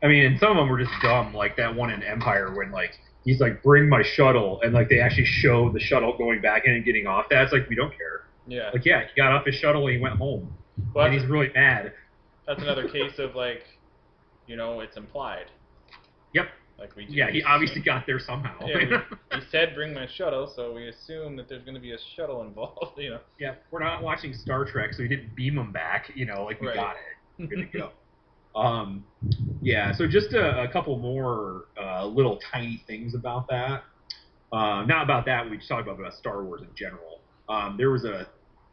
I mean, and some of them were just dumb, like that one in Empire when like he's like, "Bring my shuttle," and like they actually show the shuttle going back in and getting off. That's like, we don't care.
Yeah.
Like, yeah, he got off his shuttle and he went home, and he's really mad.
That's another case of like, it's implied.
Yep.
Like
he obviously got there somehow.
Yeah, he said, "Bring my shuttle," so we assume that there's going to be a shuttle involved.
Yeah, we're not watching Star Trek, so he didn't beam him back. Like we got it. Good to go. Yeah. So just a couple more little tiny things about that. Not about that. We just talked about Star Wars in general. I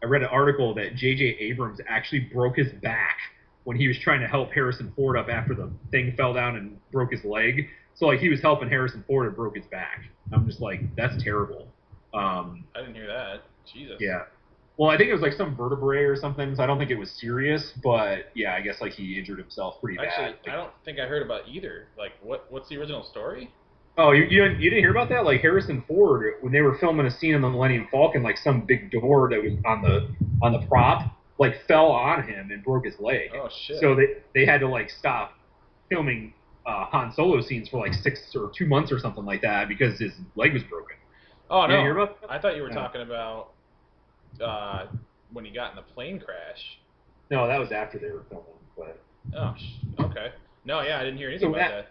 read an article that J.J. Abrams actually broke his back when he was trying to help Harrison Ford up after the thing fell down and broke his leg. So, like, he was helping Harrison Ford and broke his back. I'm just like, that's terrible.
I didn't hear that. Jesus.
Yeah. Well, I think it was, like, some vertebrae or something, so I don't think it was serious. But, yeah, I guess, like, he injured himself pretty bad.
Actually, I don't think I heard about either. Like, what's the original story?
Oh, you didn't hear about that? Like, Harrison Ford, when they were filming a scene on the Millennium Falcon, like, some big door that was on the prop, like, fell on him and broke his leg.
Oh, shit.
So they had to, like, stop filming Han Solo scenes for, like, 6 or 2 months or something like that because his leg was broken.
Oh, no.
You hear about that?
I thought you were talking about when he got in the plane crash.
No, that was after they were filming. But
Oh, okay. No, yeah, I didn't hear anything about that.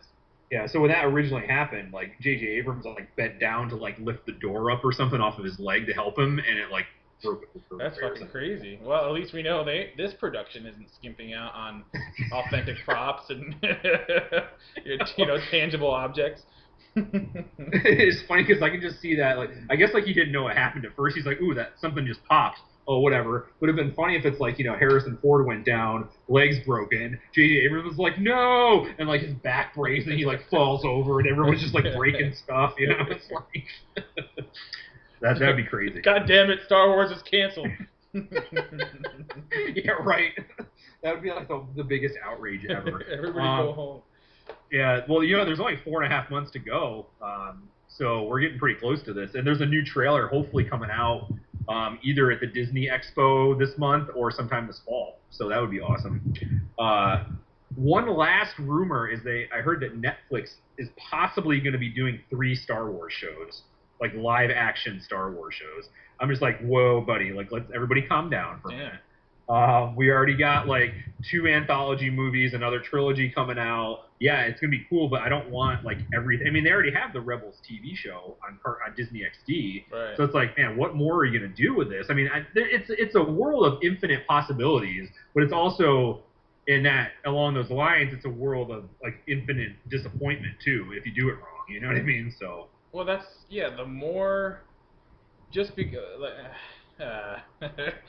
Yeah, so when that originally happened, like, J.J. Abrams, like, bent down to, like, lift the door up or something off of his leg to help him, and it, like, broke it.
That's fucking crazy. Well, at least we know this production isn't skimping out on authentic props and tangible objects.
It's funny because I can just see that. Like, I guess like he didn't know what happened at first. He's like, "Ooh, that something just popped." Oh, whatever. Would have been funny if it's like, Harrison Ford went down, legs broken. J.J. Abrams was like, "No," and like his back breaks and he like falls over and everyone's just like breaking stuff. It's like. That'd be crazy.
God damn it, Star Wars is canceled.
Yeah, right. That would be like the biggest outrage ever.
Everybody go home.
Yeah, well, there's only 4.5 months to go, so we're getting pretty close to this. And there's a new trailer hopefully coming out either at the Disney Expo this month or sometime this fall. So that would be awesome. One last rumor is I heard that Netflix is possibly going to be doing 3 Star Wars shows. Like live action Star Wars shows. I'm just like, whoa, buddy, like let's everybody calm down for a minute. We already got like 2 anthology movies, another trilogy coming out. Yeah, it's gonna be cool, but I don't want like everything. I mean, they already have the Rebels TV show on Disney XD,
right.
So it's like, man, what more are you gonna do with this? I mean, it's a world of infinite possibilities, but it's also in that along those lines, it's a world of like infinite disappointment too if you do it wrong. You know what I mean? So.
Well, the more, just because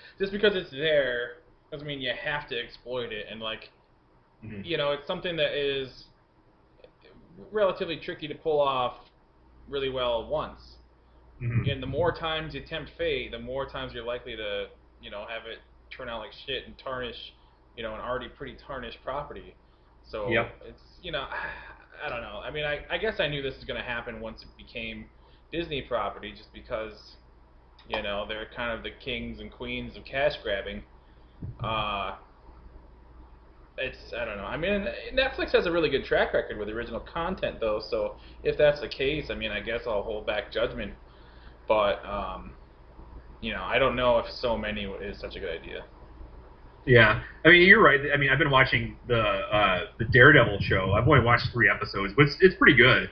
it's there doesn't mean you have to exploit it, and like, it's something that is relatively tricky to pull off really well once. And the more times you tempt fate, the more times you're likely to, have it turn out like shit and tarnish, an already pretty tarnished property. So it's, I don't know. I mean, I guess I knew this was going to happen once it became Disney property, just because, they're kind of the kings and queens of cash grabbing. I don't know. I mean, Netflix has a really good track record with original content, though. So if that's the case, I mean, I guess I'll hold back judgment. But I don't know if so many is such a good idea.
Yeah, I mean, you're right. I mean, I've been watching the Daredevil show. I've only watched 3 episodes, but it's pretty good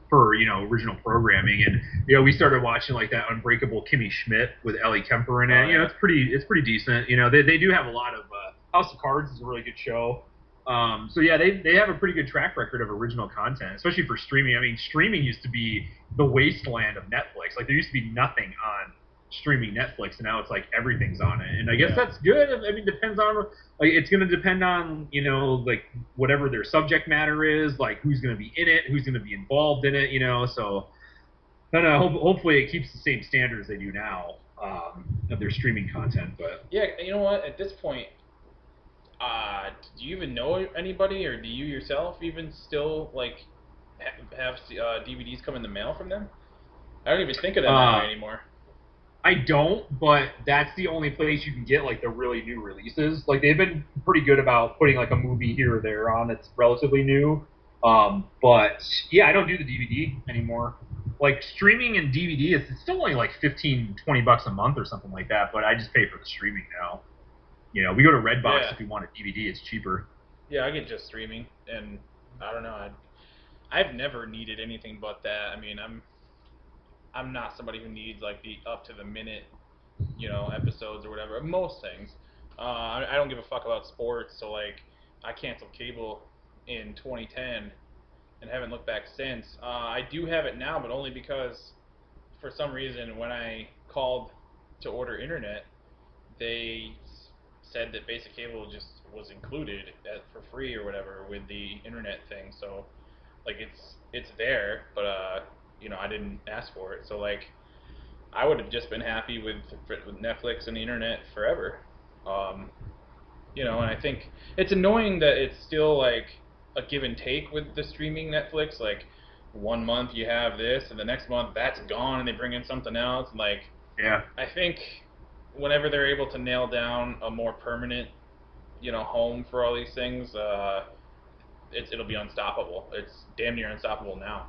for original programming. And we started watching like that Unbreakable Kimmy Schmidt with Ellie Kemper in it.
Oh yeah.
It's pretty decent. They do have a lot of House of Cards is a really good show. So yeah, they have a pretty good track record of original content, especially for streaming. I mean, streaming used to be the wasteland of Netflix. Like there used to be nothing on streaming Netflix, and now it's like everything's on it. And I guess that's good. I mean, depends on like it's going to depend on like whatever their subject matter is, like who's going to be in it, who's going to be involved in it. So I don't know. Hopefully, it keeps the same standards they do now of their streaming content. But
yeah, you know what? At this point, do you even know anybody, or do you yourself even still like have DVDs come in the mail from them? I don't even think of them that way anymore.
I don't, but that's the only place you can get like the really new releases. Like they've been pretty good about putting like a movie here or there on that's relatively new. But yeah, I don't do the DVD anymore. Like streaming and DVD, it's still only like $15-20 a month or something like that. But I just pay for the streaming now. We go to Redbox if we want a DVD. It's cheaper.
Yeah, I get just streaming, and I don't know. I've never needed anything but that. I mean, I'm not somebody who needs like the up to the minute, episodes or whatever. Most things. I don't give a fuck about sports, so like I canceled cable in 2010 and haven't looked back since. I do have it now, but only because for some reason when I called to order internet, they said that basic cable just was included for free or whatever with the internet thing. So like it's there, but I didn't ask for it. So like I would have just been happy with Netflix and the internet forever. And I think it's annoying that it's still like a give and take with the streaming Netflix. Like 1 month you have this, and the next month that's gone, and they bring in something else. And like,
yeah,
I think whenever they're able to nail down a more permanent, home for all these things, it'll be unstoppable. It's damn near unstoppable now.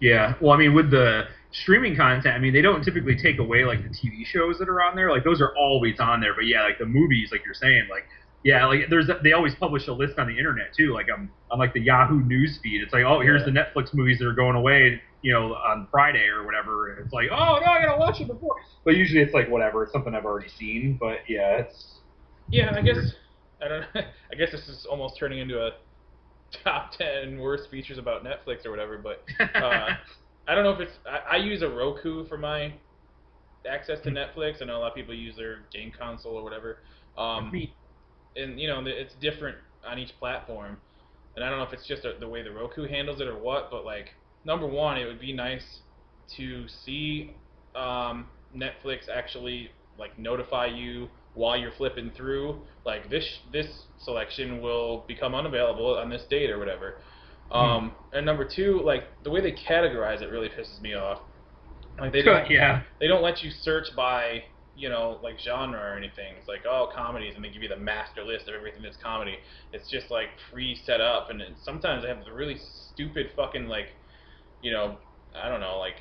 Yeah, well, I mean, with the streaming content, I mean, they don't typically take away like the TV shows that are on there. Like those are always on there. But yeah, like the movies, like you're saying, like yeah, like they always publish a list on the internet too. Like on like the Yahoo news feed, it's like, oh, here's the Netflix movies that are going away, on Friday or whatever. And it's like, oh no, I gotta watch it before. But usually it's like whatever, it's something I've already seen. But yeah,
I guess I don't know. I guess this is almost turning into a top 10 worst features about Netflix or whatever, but I don't know if it's I use a Roku for my access to Netflix. I know a lot of people use their game console or whatever, and it's different on each platform, and I don't know if it's just the way the Roku handles it or what, but like number one, it would be nice to see Netflix actually like notify you while you're flipping through, like this selection will become unavailable on this date or whatever. And number two, like the way they categorize it really pisses me off. Like they don't let you search by like genre or anything. It's like, oh, comedies, and they give you the master list of everything that's comedy. It's just like pre-set up, and sometimes they have the really stupid fucking like I don't know, like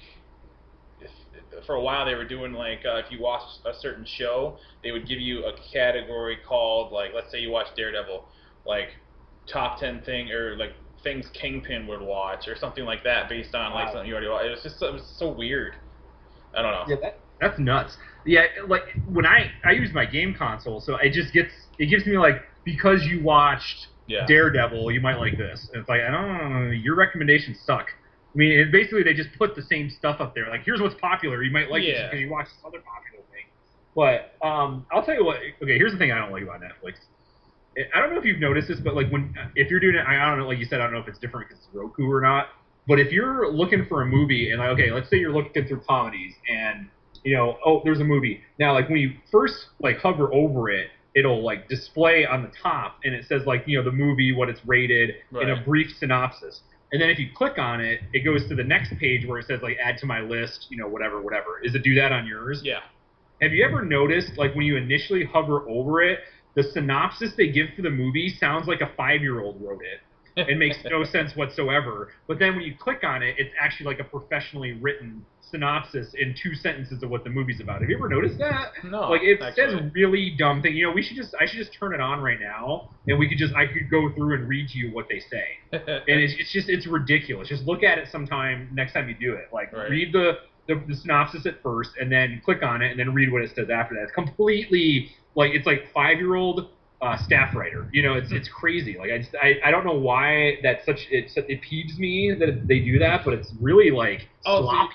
for a while they were doing like if you watched a certain show, they would give you a category called, like, let's say you watch Daredevil, like top 10 thing, or like things Kingpin would watch or something like that based on like something you already watched. It was so weird. I don't know.
Yeah, that's nuts. Yeah, like when I use my game console, so it gives me like, because you watched Daredevil, you might like this. And it's like, I don't know, your recommendations suck. I mean, basically they just put the same stuff up there. Like, here's what's popular. You might like this because you watch this other popular thing. But I'll tell you what. Okay, here's the thing I don't like about Netflix. I don't know if you've noticed this, but like if you're doing it, I don't know. Like you said, I don't know if it's different because it's Roku or not. But if you're looking for a movie, and like, okay, let's say you're looking through comedies, and oh, there's a movie. Now, like when you first like hover over it, it'll like display on the top, and it says like the movie, what it's rated, and a brief synopsis. And then if you click on it, it goes to the next page where it says like add to my list, whatever. Does it do that on yours?
Yeah.
Have you ever noticed, like when you initially hover over it, the synopsis they give for the movie sounds like a 5-year-old wrote it? It makes no sense whatsoever. But then when you click on it, it's actually like a professionally written synopsis in 2 sentences of what the movie's about. Have you ever noticed that?
No,
Like it says
actually.
really dumb things. You know, I should just turn it on right now, and I could go through and read you what they say. And it's ridiculous. Just look at it sometime next time you do it. Like
Right.
read the synopsis at first, and then click on it, and then read what it says after that. It's completely like it's like 5-year-old staff writer. You know, it's crazy. Like I don't know why it peeves me that they do that, but it's really like sloppy.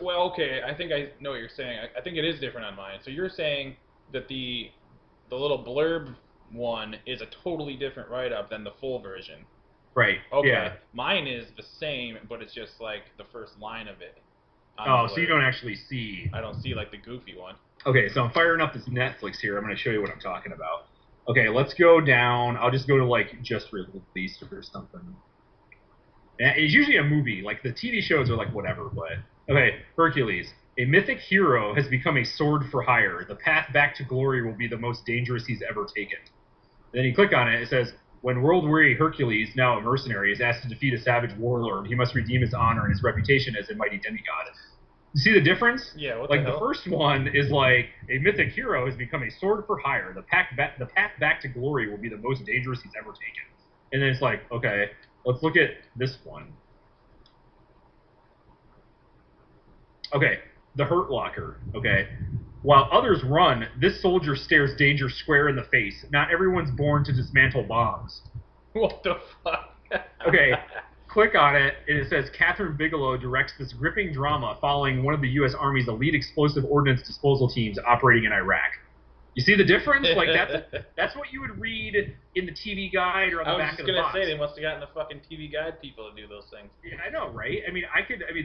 Well, okay, I think I know what you're saying. I think it is different on mine. So you're saying that the little blurb one is a totally different write-up than the full version.
Right.
Okay.
Yeah.
Mine is the same, but it's just like the first line of it.
Oh, so you don't actually see.
I don't see like the goofy one.
Okay, so I'm firing up this Netflix here. I'm going to show you what I'm talking about. Okay, let's go down. I'll just go to like just released or something. And it's usually a movie. Like the TV shows are like whatever, but okay, Hercules. A mythic hero has become a sword for hire. The path back to glory will be the most dangerous he's ever taken. Then you click on it. It says, when world-weary Hercules, now a mercenary, is asked to defeat a savage warlord, he must redeem his honor and his reputation as a mighty demigod. You see the difference?
Yeah, what
like
the hell?
The first one is like a mythic hero has become a sword for hire. The path back to glory will be the most dangerous he's ever taken. And then it's like, okay, let's look at this one. Okay, the Hurt Locker. Okay, while others run, this soldier stares danger square in the face. Not everyone's born to dismantle bombs.
What the fuck?
Okay. Click on it, and it says Catherine Bigelow directs this gripping drama following one of the U.S. Army's elite explosive ordnance disposal teams operating in Iraq. You see the difference? Like that's what you would read in the TV guide or on the back of the box.
I was just gonna say they must have gotten the fucking TV guide people to do those things.
Yeah, I know, right? I mean,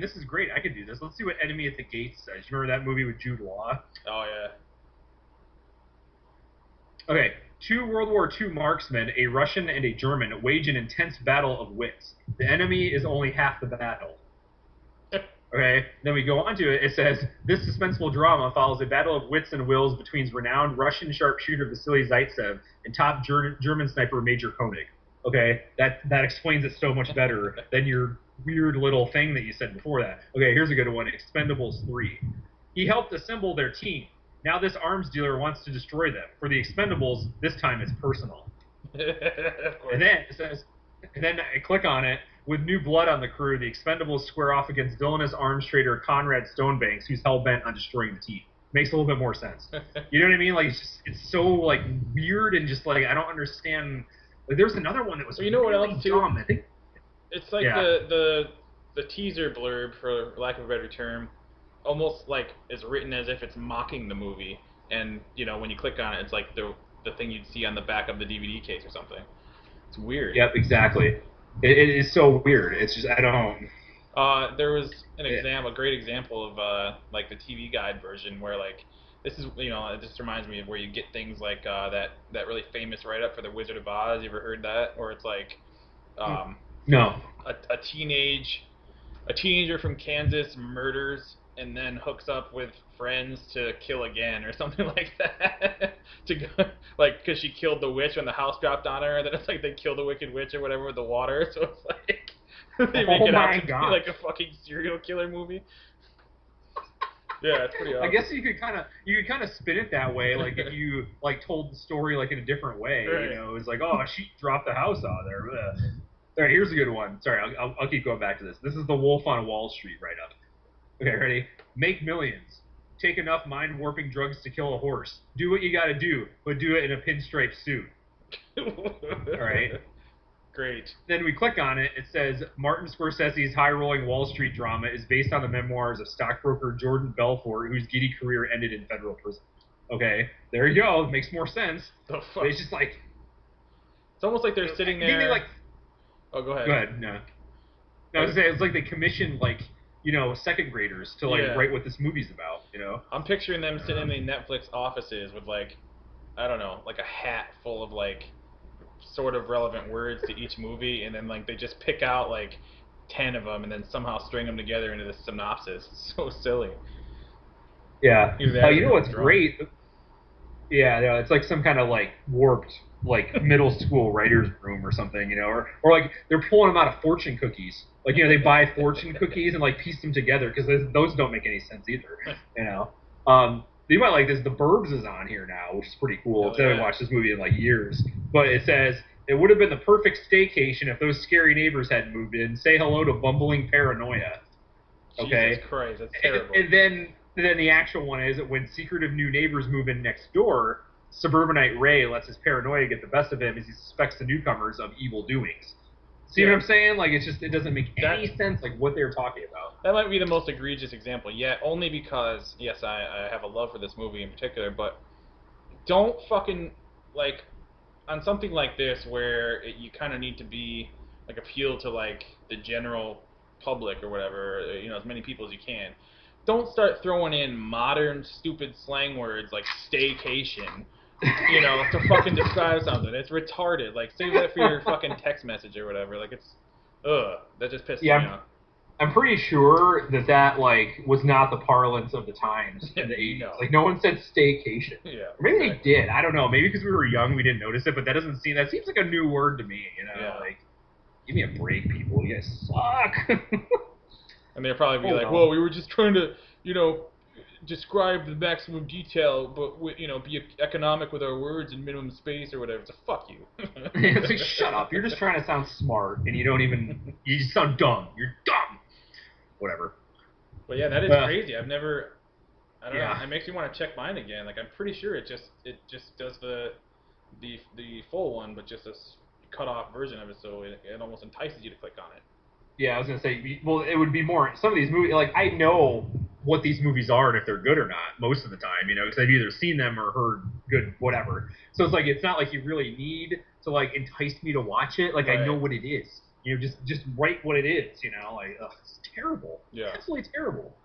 this is great. I could do this. Let's see what Enemy at the Gates says. You remember that movie with Jude Law?
Oh yeah.
Okay. 2 World War II marksmen, a Russian and a German, wage an intense battle of wits. The enemy is only half the battle. Okay, then we go on to it. It says, this suspenseful drama follows a battle of wits and wills between renowned Russian sharpshooter Vasily Zaitsev and top German sniper Major Koenig. Okay, that explains it so much better than your weird little thing that you said before that. Okay, here's a good one, Expendables 3. He helped assemble their team. Now this arms dealer wants to destroy them. For the Expendables, this time it's personal. And then it says, and then I click on it. With new blood on the crew, the Expendables square off against villainous arms trader Conrad Stonebanks, who's hell-bent on destroying the team. Makes a little bit more sense. You know what I mean? Like it's so like weird and just like I don't understand. Like there's another one that was
you know
really
what else too?
dumb. I think
it's like the teaser blurb, for lack of a better term, almost like is written as if it's mocking the movie, and you know when you click on it, it's like the thing you'd see on the back of the DVD case or something. It's weird.
Yep, exactly. It is so weird. It's just I don't.
There was a great example of like the TV guide version where like this is it just reminds me of where you get things like that really famous write up for the Wizard of Oz. You ever heard that? Or it's like
No.
A teenager from Kansas murders and then hooks up with friends to kill again or something like that. To go, like, because she killed the witch when the house dropped on her, and then it's like they kill the wicked witch or whatever with the water. So it's like they make it out to be like a fucking serial killer movie. Yeah, it's pretty awesome.
I guess you could kind of spin it that way, like if you like told the story like in a different way. Right. You know, it's like, oh, she dropped the house out there. Ugh. All right, here's a good one. Sorry, I'll keep going back to this. This is the Wolf on Wall Street write-up. Okay, ready? Make millions. Take enough mind-warping drugs to kill a horse. Do what you gotta do, but do it in a pinstripe suit. All right.
Great.
Then we click on it. It says, Martin Scorsese's high-rolling Wall Street drama is based on the memoirs of stockbroker Jordan Belfort, whose giddy career ended in federal prison. Okay, there you go. It makes more sense.
The fuck?
But it's just like...
It's almost like they're sitting there... Oh, go ahead.
Go ahead, no. I was going to say, it's like they commissioned, like, second graders to, like, write what this movie's about,
I'm picturing them sitting in Netflix offices with, like, I don't know, like a hat full of, like, sort of relevant words to each movie, and then, like, they just pick out, like, 10 of them and then somehow string them together into this synopsis. It's so silly.
Yeah. You know what's great? Yeah, it's like some kind of, like, warped like middle school writer's room or something, you know, or like they're pulling them out of fortune cookies. Like, you know, they buy fortune cookies and like piece them together because those don't make any sense either, you know. You might like this. The Burbs is on here now, which is pretty cool. I haven't watched this movie in like years, but it says it would have been the perfect staycation if those scary neighbors hadn't moved in. Say hello to bumbling paranoia. Okay.
Jesus Christ, that's terrible.
And then the actual one is that when secretive new neighbors move in next door, suburbanite Ray lets his paranoia get the best of him as he suspects the newcomers of evil doings. See what I'm saying? Like, it doesn't make any sense, like, what they're talking about.
That might be the most egregious example yet, only because, yes, I have a love for this movie in particular, but don't fucking, like, on something like this where you kind of need to be, like, appeal to, like, the general public or whatever, you know, as many people as you can. Don't start throwing in modern, stupid slang words like staycation, you know, to fucking describe something. It's retarded. Like, save that for your fucking text message or whatever. Like, it's, that just pisses me off.
I'm pretty sure that like was not the parlance of the times in the 80s. No. Like, no one said staycation.
Yeah.
Or maybe they did. I don't know. Maybe because we were young, we didn't notice it. But that seems like a new word to me. You know, like, give me a break, people. You guys suck.
And they'll probably be like, well, we were just trying to, you know, describe the maximum detail, but, you know, be economic with our words and minimum space or whatever. So fuck you.
It's like, shut up. You're just trying to sound smart, and you just sound dumb. You're dumb. Whatever.
But yeah, that is crazy. I don't know. It makes me want to check mine again. Like, I'm pretty sure it just does the full one, but just a cut off version of it, so it almost entices you to click on it.
Yeah, I was going to say, well, it would be more, some of these movies, like, I know what these movies are and if they're good or not most of the time, you know, because I've either seen them or heard good whatever. So it's like, it's not like you really need to, like, entice me to watch it. Like, right. I know what it is. You know, just write what it is, you know, like, ugh, it's terrible.
Yeah.
Absolutely terrible.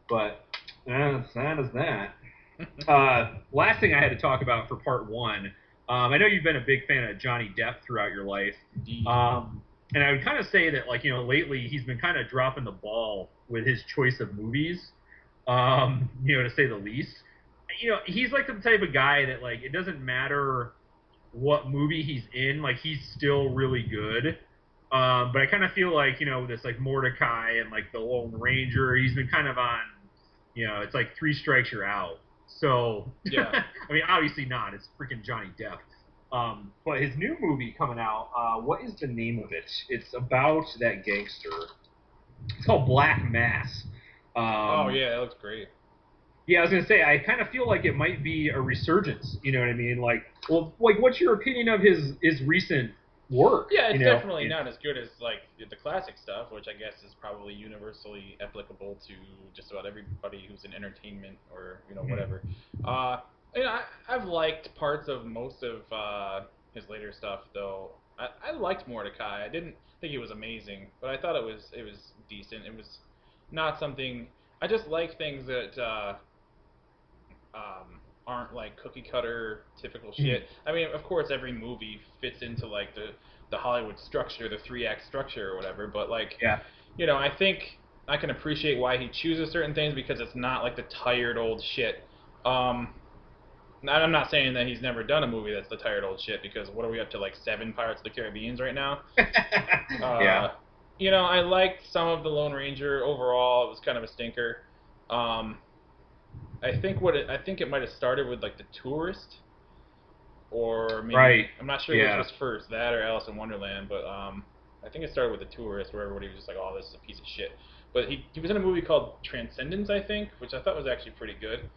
But that is that. Last thing I had to talk about for part one, I know you've been a big fan of Johnny Depp throughout your life.
Indeed.
And I would kind of say that, like, you know, lately he's been kind of dropping the ball with his choice of movies, you know, to say the least. You know, he's like the type of guy that, like, it doesn't matter what movie he's in, like, he's still really good. But I kind of feel like, you know, this, like, Mordecai and, like, the Lone Ranger, he's been kind of on, you know, it's like 3 strikes, you're out. So,
yeah.
I mean, obviously not. It's freaking Johnny Depp. But his new movie coming out, what is the name of it? It's about that gangster. It's called Black Mass.
Oh, yeah, that looks great.
Yeah, I was going to say, I kind of feel like it might be a resurgence, you know what I mean? Like, well, like, what's your opinion of his recent work?
Yeah, it's definitely not as good as, like, the classic stuff, which I guess is probably universally applicable to just about everybody who's in entertainment or, you know, whatever. You know, I've liked parts of most of his later stuff, though. I liked Mordecai. I didn't think it was amazing, but I thought it was decent. It was not something. I just like things that aren't like cookie cutter typical shit. I mean, of course, every movie fits into like the Hollywood structure, the 3-act structure or whatever. But like, you know, I think I can appreciate why he chooses certain things because it's not like the tired old shit. I'm not saying that he's never done a movie that's the tired old shit, because what are we up to, like 7 Pirates of the Caribbeans right now?
Yeah.
You know, I liked some of the Lone Ranger. Overall, it was kind of a stinker. I think it might have started with like The Tourist, or maybe I'm not sure which was first, that or Alice in Wonderland. But I think it started with The Tourist, where everybody was just like, "Oh, this is a piece of shit." But he was in a movie called Transcendence, I think, which I thought was actually pretty good.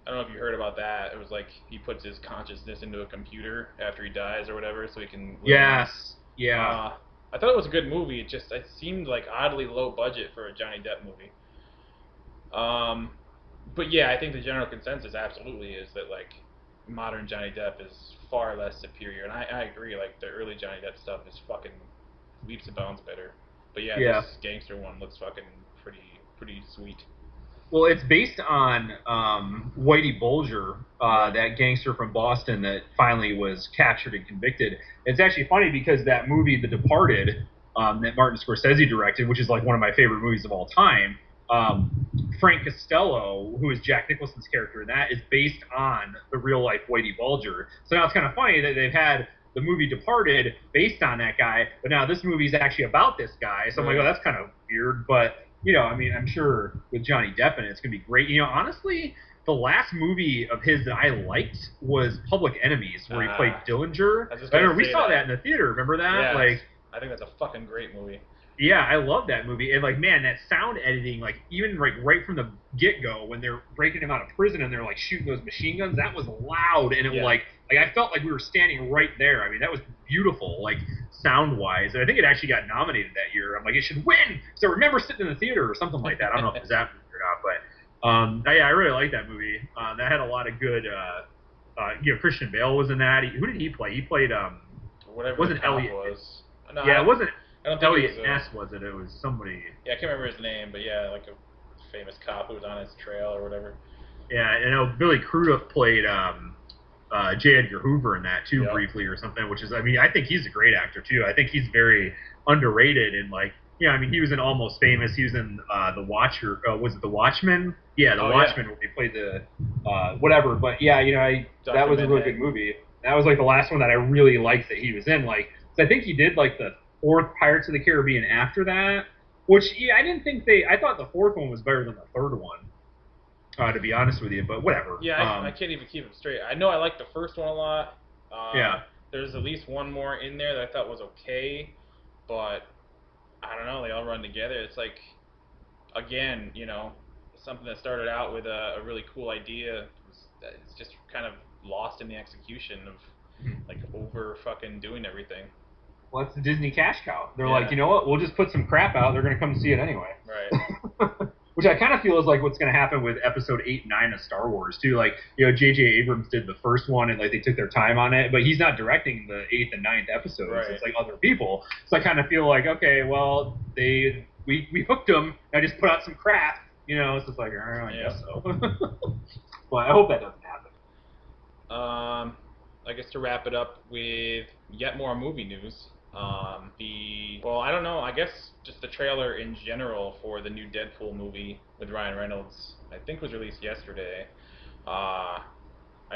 I don't know if you heard about that. It was like he puts his consciousness into a computer after he dies or whatever, so he can live.
Yes. Yeah.
I thought it was a good movie. It seemed like oddly low budget for a Johnny Depp movie. But yeah, I think the general consensus absolutely is that like modern Johnny Depp is far less superior, and I agree. Like the early Johnny Depp stuff is fucking leaps and bounds better. But yeah, this gangster one looks fucking pretty sweet.
Well, it's based on Whitey Bulger, that gangster from Boston that finally was captured and convicted. It's actually funny because that movie, The Departed, that Martin Scorsese directed, which is like one of my favorite movies of all time, Frank Costello, who is Jack Nicholson's character in that, is based on the real life Whitey Bulger. So now it's kind of funny that they've had the movie Departed based on that guy, but now this movie's actually about this guy. So I'm like, oh, that's kind of weird. But, you know, I mean, I'm sure with Johnny Depp in it, it's going to be great. You know, honestly, the last movie of his that I liked was Public Enemies, where he played Dillinger. I remember we saw that in the theater. Remember that?
Yeah,
like,
I think that's a fucking great movie.
Yeah, I love that movie. And, like, man, that sound editing, like, even, like, right from the get-go, when they're breaking him out of prison and they're, like, shooting those machine guns, that was loud. And it was, like, I felt like we were standing right there. I mean, that was beautiful, like, sound-wise. And I think it actually got nominated that year. I'm like, it should win! So I remember sitting in the theater or something like that. I don't know if it was that movie or not. But, yeah, I really like that movie. That had a lot of good, you know, Christian Bale was in that. Who did he play? He played,
whatever
wasn't Elliot.
Was. No,
yeah, it wasn't...
I don't think
Elliot
it
Ness was it? It was somebody.
Yeah, I can't remember his name, but yeah, like a famous cop who was on his trail or whatever.
Yeah, I know Billy Crudup played J. Edgar Hoover in that too, briefly or something. Which is, I mean, I think he's a great actor too. I think he's very underrated and like, yeah, I mean, he was in Almost Famous. He was in The Watcher. Was it The Watchmen? Yeah, The Watchmen, where he played the whatever. But yeah, you know, that was a really good movie. That was like the last one that I really liked that he was in. Like, I think he did like the 4th Pirates of the Caribbean after that, which I didn't think I thought the 4th one was better than the 3rd one, to be honest with you, but whatever.
Yeah, I can't even keep it straight. I know I liked the first one a lot. There's at least one more in there that I thought was okay, but I don't know, they all run together. It's like, again, you know, something that started out with a really cool idea, it's just kind of lost in the execution of, like, over fucking doing everything.
Well, that's the Disney cash cow. They're like, you know what? We'll just put some crap out. They're going to come see it anyway.
Right.
Which I kind of feel is like what's going to happen with Episode 8 and 9 of Star Wars, too. Like, you know, J.J. Abrams did the first one, and, like, they took their time on it. But he's not directing the 8th and 9th episodes. Right. It's, like, other people. So I kind of feel like, okay, well, we hooked them. I just put out some crap. You know, it's just like, I guess so. Well, I hope that doesn't happen.
I guess to wrap it up with yet more movie news. Well, I don't know, I guess just the trailer in general for the new Deadpool movie with Ryan Reynolds, I think was released yesterday. I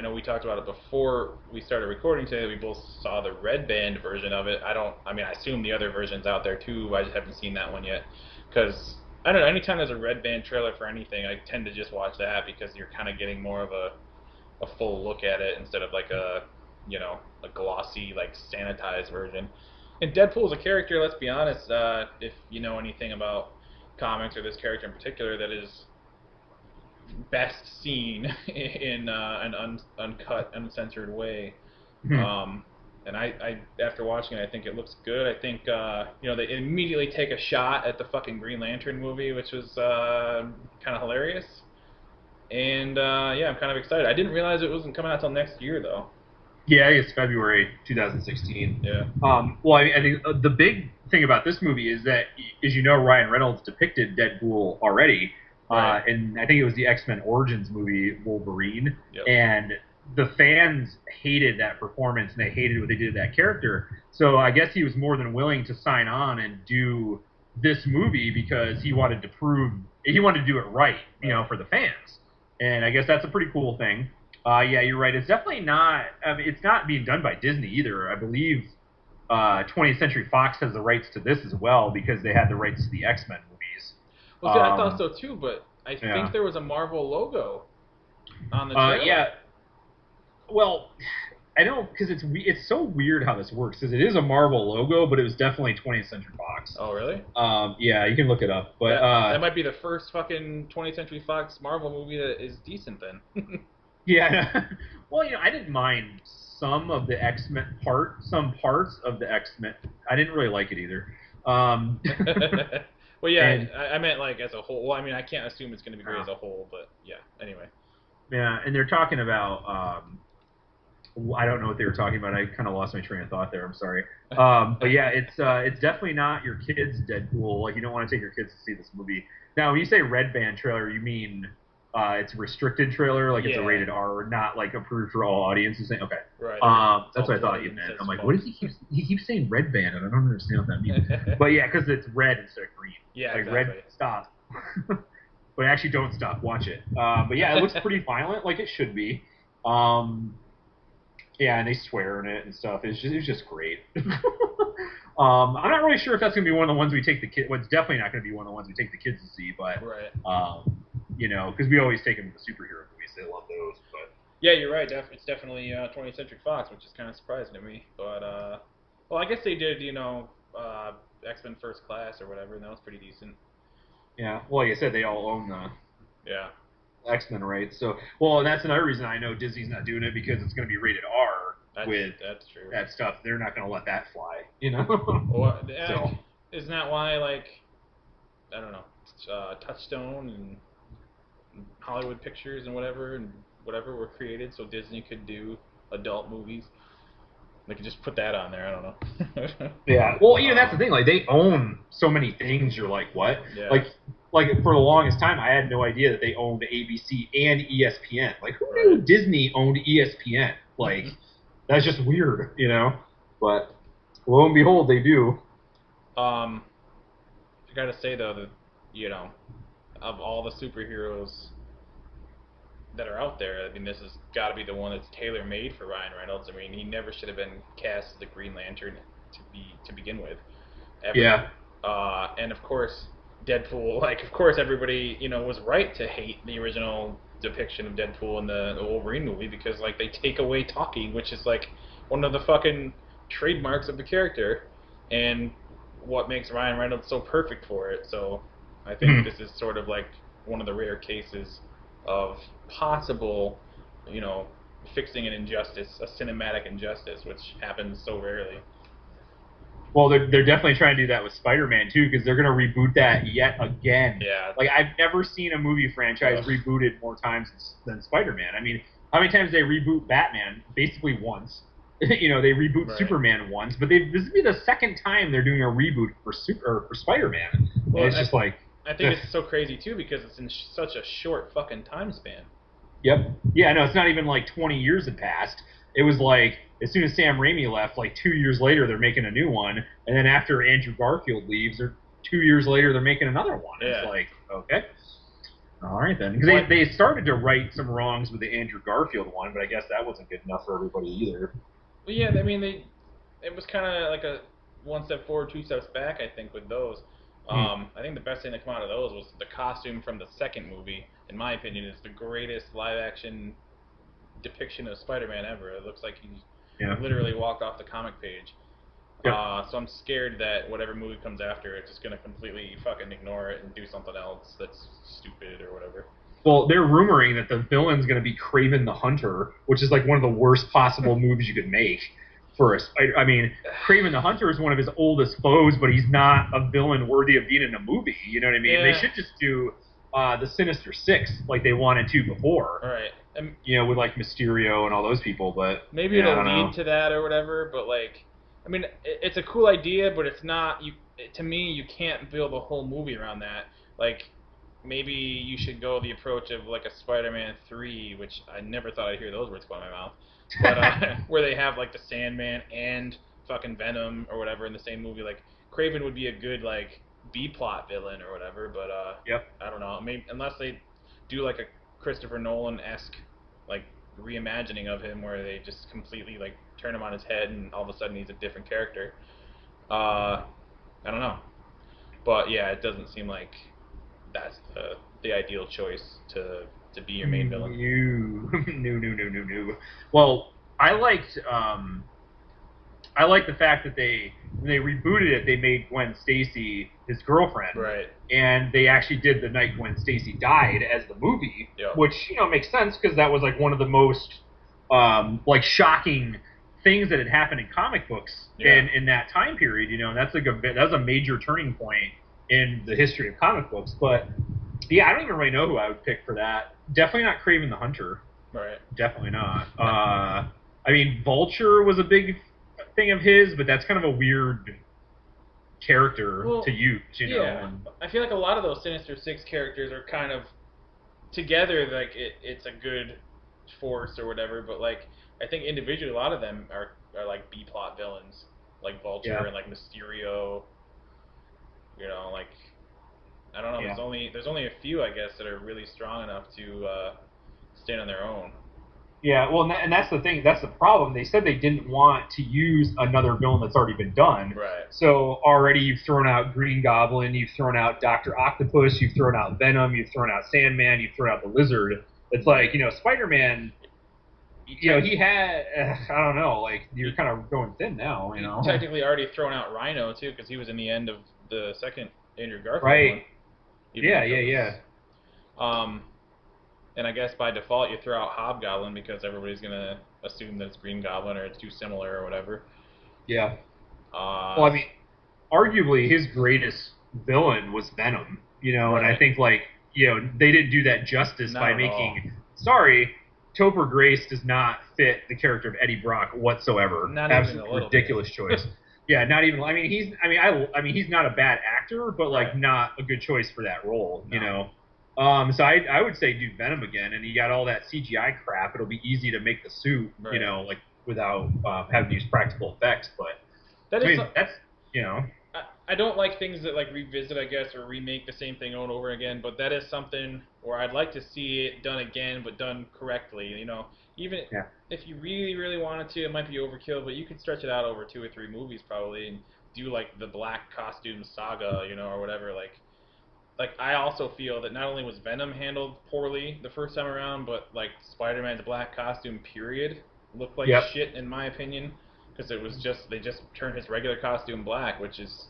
know we talked about it before we started recording today. We both saw the red band version of it. I mean, I assume the other version's out there too. I just haven't seen that one yet. Because, I don't know, anytime there's a red band trailer for anything, I tend to just watch that because you're kind of getting more of a full look at it instead of like a, you know, a glossy, like sanitized version. And Deadpool is a character, let's be honest, if you know anything about comics or this character in particular, that is best seen in an uncut, uncensored way. And I after watching it, I think it looks good. I think, you know, they immediately take a shot at the fucking Green Lantern movie, which was kind of hilarious. And, yeah, I'm kind of excited. I didn't realize it wasn't coming out till next year, though.
Yeah, it's February 2016.
Yeah.
Well, I think the big thing about this movie is that, as you know, Ryan Reynolds depicted Deadpool already, and I think it was the X-Men Origins movie, Wolverine, and the fans hated that performance, and they hated what they did to that character. So I guess he was more than willing to sign on and do this movie because he wanted to do it right, you know, for the fans. And I guess that's a pretty cool thing. Yeah, you're right. It's definitely not. I mean, it's not being done by Disney either. I believe 20th Century Fox has the rights to this as well because they had the rights to the X-Men movies.
Well, see, I thought so too, but I think there was a Marvel logo on the trailer.
Yeah. Well, I don't, because it's so weird how this works. Because it is a Marvel logo, but it was definitely 20th Century Fox.
Oh, really?
Yeah, you can look it up. But
that might be the first fucking 20th Century Fox Marvel movie that is decent then.
Yeah. Well, you know, I didn't mind some of the X-Men some parts of the X-Men. I didn't really like it either.
Well, yeah, I meant like as a whole. Well, I mean, I can't assume it's going to be great as a whole, but yeah. Anyway.
Yeah, and they're talking about. I don't know what they were talking about. I kind of lost my train of thought there. I'm sorry. But yeah, it's definitely not your kids' Deadpool. Like, you don't want to take your kids to see this movie. Now, when you say red band trailer, you mean it's a restricted trailer, like it's a rated R, not like approved for all audiences. Okay.
Right.
That's what I thought you meant. I'm like, what does he keeps saying red band, and I don't understand what that means. But yeah, because it's red instead of green.
Yeah,
like
exactly.
Red, stop. but actually don't stop. Watch it. But yeah, it looks pretty violent, like it should be. Yeah, and they swear in it and stuff. It's just great. I'm not really sure if that's gonna be one of the ones we take the kids. Well, it's definitely not gonna be one of the ones we take the kids to see, but
Right.
you know, because we always take them to the superhero movies. They love those, but
Yeah, you're right. It's definitely 20th Century Fox, which is kind of surprising to me. But well, I guess they did, X-Men First Class or whatever, and that was pretty decent.
yeah. Well, like I said, they all own the
Yeah.
X-Men rights. So, well, and that's another reason I know Disney's not doing it because it's going to be rated R with
That's true.
that stuff. They're not going to let that fly, you know.
Well,
So,
isn't that why, like, I don't know, Touchstone and Hollywood Pictures and whatever were created so Disney could do adult movies? They could just put that on there. I don't know.
yeah. Well, you know, that's the thing. Like, they own so many things. You're like, what?
Yeah.
Like for the longest time, I had no idea that they owned ABC and ESPN. Like, who knew Disney owned ESPN? Like, that's just weird, you know. But lo and behold, they do.
I gotta say though that of all the superheroes that are out there, I mean, this has got to be the one that's tailor made for Ryan Reynolds. I mean, he never should have been cast as the Green Lantern to begin with, ever.
Yeah.
And of course, Deadpool. Like, of course, everybody was right to hate the original depiction of Deadpool in the Wolverine movie because like they take away talking, which is like one of the fucking trademarks of the character, and what makes Ryan Reynolds so perfect for it. So I think this is sort of like one of the rare cases of possible, fixing an injustice, a cinematic injustice, which happens so rarely.
Well, they're definitely trying to do that with Spider-Man too, because they're going to reboot that yet again.
Yeah.
Like, I've never seen a movie franchise rebooted more times than Spider-Man. I mean, how many times they reboot Batman? Basically once. They reboot Superman once, but this would be the second time they're doing a reboot for Spider-Man. Well, and it's just like,
I think it's so crazy too because it's in such a short fucking time span.
Yep. Yeah, no, it's not even like 20 years had passed. It was like, as soon as Sam Raimi left, like 2 years later, they're making a new one. And then after Andrew Garfield leaves, 2 years later, they're making another one. Yeah. It's like, okay. All right, then. Because they started to right some wrongs with the Andrew Garfield one, but I guess that wasn't good enough for everybody either.
Well, yeah, I mean, it was kind of like a one step forward, two steps back, I think, with those. I think the best thing to come out of those was the costume from the second movie. In my opinion, is the greatest live-action depiction of Spider-Man ever. It looks like he literally walked off the comic page. Yep. So I'm scared that whatever movie comes after, it's just gonna completely fucking ignore it and do something else that's stupid or whatever.
Well, they're rumoring that the villain's gonna be Kraven the Hunter, which is like one of the worst possible moves you could make. I mean, Kraven the Hunter is one of his oldest foes, but he's not a villain worthy of being in a movie. You know what I mean? Yeah. They should just do the Sinister Six like they wanted to before.
All right.
With like Mysterio and all those people, but
maybe it'll lead to that or whatever. But like, I mean, it's a cool idea, but it's not. To me, you can't build a whole movie around that. Like, maybe you should go the approach of like a Spider-Man 3, which I never thought I'd hear those words come out of my mouth. But where they have like the Sandman and fucking Venom or whatever in the same movie. Like, Kraven would be a good like B-plot villain or whatever. But I don't know. Maybe unless they do like a Christopher Nolan-esque like reimagining of him where they just completely like turn him on his head and all of a sudden he's a different character. I don't know. But yeah, it doesn't seem like that's the ideal choice to be your main villain.
No. Well, I liked the fact that when they rebooted it, they made Gwen Stacy his girlfriend.
Right.
And they actually did the night Gwen Stacy died as the movie, which, makes sense because that was like one of the most like shocking things that had happened in comic books in that time period, and that's like that's a major turning point in the history of comic books. But yeah, I don't even really know who I would pick for that. Definitely not Kraven the Hunter.
Right.
Definitely not. I mean, Vulture was a big thing of his, but that's kind of a weird character to use, know. And
I feel like a lot of those Sinister Six characters are kind of together, like it's a good force or whatever, but like I think individually a lot of them are like B-plot villains, like Vulture and like Mysterio. Like I don't know.
Yeah.
There's only a few, I guess, that are really strong enough to stand on their own.
Yeah, well, and that's the thing. That's the problem. They said they didn't want to use another villain that's already been done.
Right.
So already you've thrown out Green Goblin, you've thrown out Doctor Octopus, you've thrown out Venom, you've thrown out Sandman, you've thrown out the Lizard. It's like, Spider-Man. He had. I don't know. Like, you're kind of going thin now.
Technically already thrown out Rhino too, because he was in the end of the second Andrew Garfield
right.
one.
Yeah.
And I guess by default you throw out Hobgoblin because everybody's gonna assume that it's Green Goblin or it's too similar or whatever.
Yeah. Well, I mean, arguably his greatest villain was Venom.
Right.
And I think they didn't do that justice
Not
by
at
making. Sorry, Topher Grace does not fit the character of Eddie Brock whatsoever.
Not
Absolutely
even a
ridiculous choice. Yeah, not even. I mean, he's not a bad actor, but not a good choice for that role.
No.
So I would say do Venom again, and you got all that CGI crap. It'll be easy to make the suit,
right.
without having to use practical effects. But that's.
I don't like things that revisit, I guess, or remake the same thing over and over again. But that is something where I'd like to see it done again, but done correctly. Even if you really, really wanted to, it might be overkill, but you could stretch it out over 2 or 3 movies probably, and do the black costume saga, or whatever. Like I also feel that not only was Venom handled poorly the first time around, but Spider-Man's black costume period looked like shit in my opinion, because they just turned his regular costume black, which is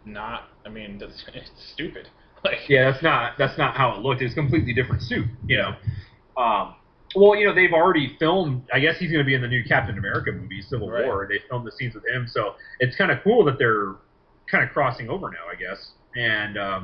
not. I mean, it's stupid.
That's not how it looked. It's a completely different suit. Well, they've already filmed. I guess he's going to be in the new Captain America movie, Civil War. They filmed the scenes with him, so it's kind of cool that they're kind of crossing over now, I guess. And I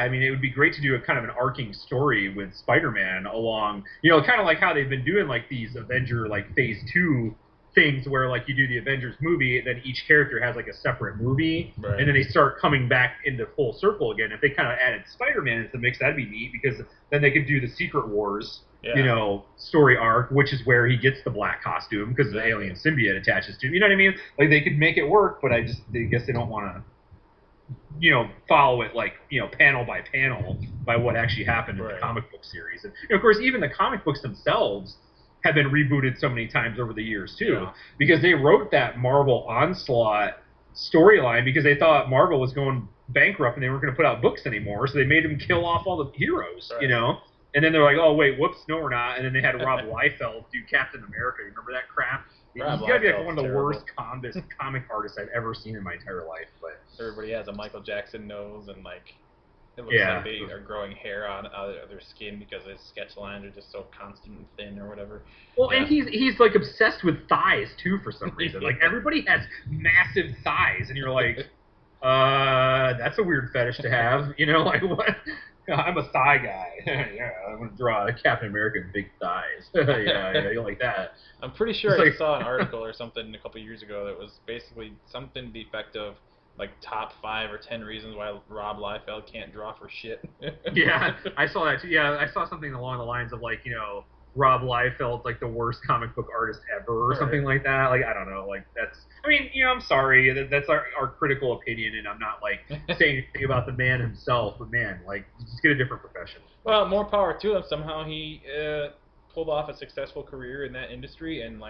mean, it would be great to do a kind of an arcing story with Spider-Man along, kind of like how they've been doing these Avenger Phase 2 things where you do the Avengers movie, and then each character has a separate movie, and then they start coming back into full circle again. If they kind of added Spider-Man into the mix, that'd be neat, because then they could do the Secret Wars, story arc, which is where he gets the black costume because the alien symbiote attaches to him. You know what I mean? They could make it work, but I guess they don't want to. Follow it panel by panel by what actually happened in the comic book series. And of course, even the comic books themselves have been rebooted so many times over the years too, because they wrote that Marvel Onslaught storyline because they thought Marvel was going bankrupt and they weren't going to put out books anymore, so they made them kill off all the heroes, And then they're like, oh wait, whoops, no we're not. And then they had Rob Liefeld do Captain America. You remember that crap? He's got to be one of the worst comic artists I've ever seen in my entire life. But
everybody has a Michael Jackson nose, and it looks like they are growing hair out of their skin because his sketch lines are just so constant and thin or whatever.
Well, and he's obsessed with thighs too for some reason. Everybody has massive thighs, and you're like, that's a weird fetish to have. What? I'm a thigh guy. I'm going to draw a Captain America with big thighs. You like that.
I'm pretty sure I saw an article or something a couple years ago that was basically something to the effect of top 5 or 10 reasons why Rob Liefeld can't draw for shit.
Yeah, I saw that too. Yeah, I saw something along the lines of Rob Liefeld's the worst comic book artist ever or something like that. I don't know. That's. I mean, I'm sorry. That's our critical opinion, and I'm not saying anything about the man himself. But man, just get a different profession.
Well, more power to him. Somehow he pulled off a successful career in that industry, and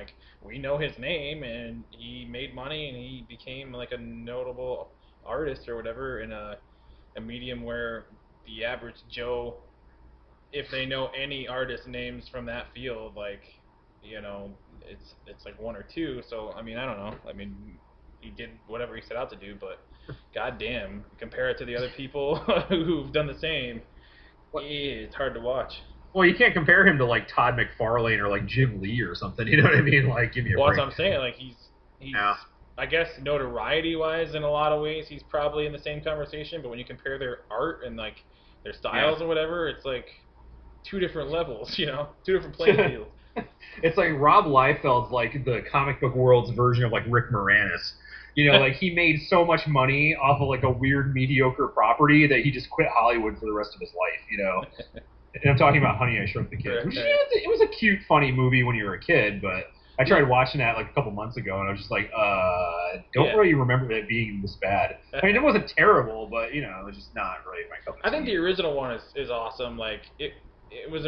we know his name, and he made money, and he became a notable artist or whatever in a medium where the average Joe, if they know any artist names from that field, it's 1 or 2. So I mean, I don't know. I mean, he did whatever he set out to do, but goddamn, compare it to the other people who've done the same. It's hard to watch.
Well, you can't compare him to Todd McFarlane or Jim Lee or something. You know what I mean? Give me a break.
Well, that's what I'm saying. He's I guess notoriety-wise, in a lot of ways, he's probably in the same conversation. But when you compare their art and their styles or whatever, it's 2 different levels. 2 different playing fields.
It's Rob Liefeld's the comic book world's version of Rick Moranis. He made so much money off of a weird mediocre property that he just quit Hollywood for the rest of his life. And I'm talking about Honey, I Shrunk the Kids. Which, it was a cute, funny movie when you were a kid, but I tried watching that like a couple months ago, and I was just like, don't really remember it being this bad. I mean, it wasn't terrible, but you know, it was just not really my cup of tea.
I think the original one is awesome. Like it was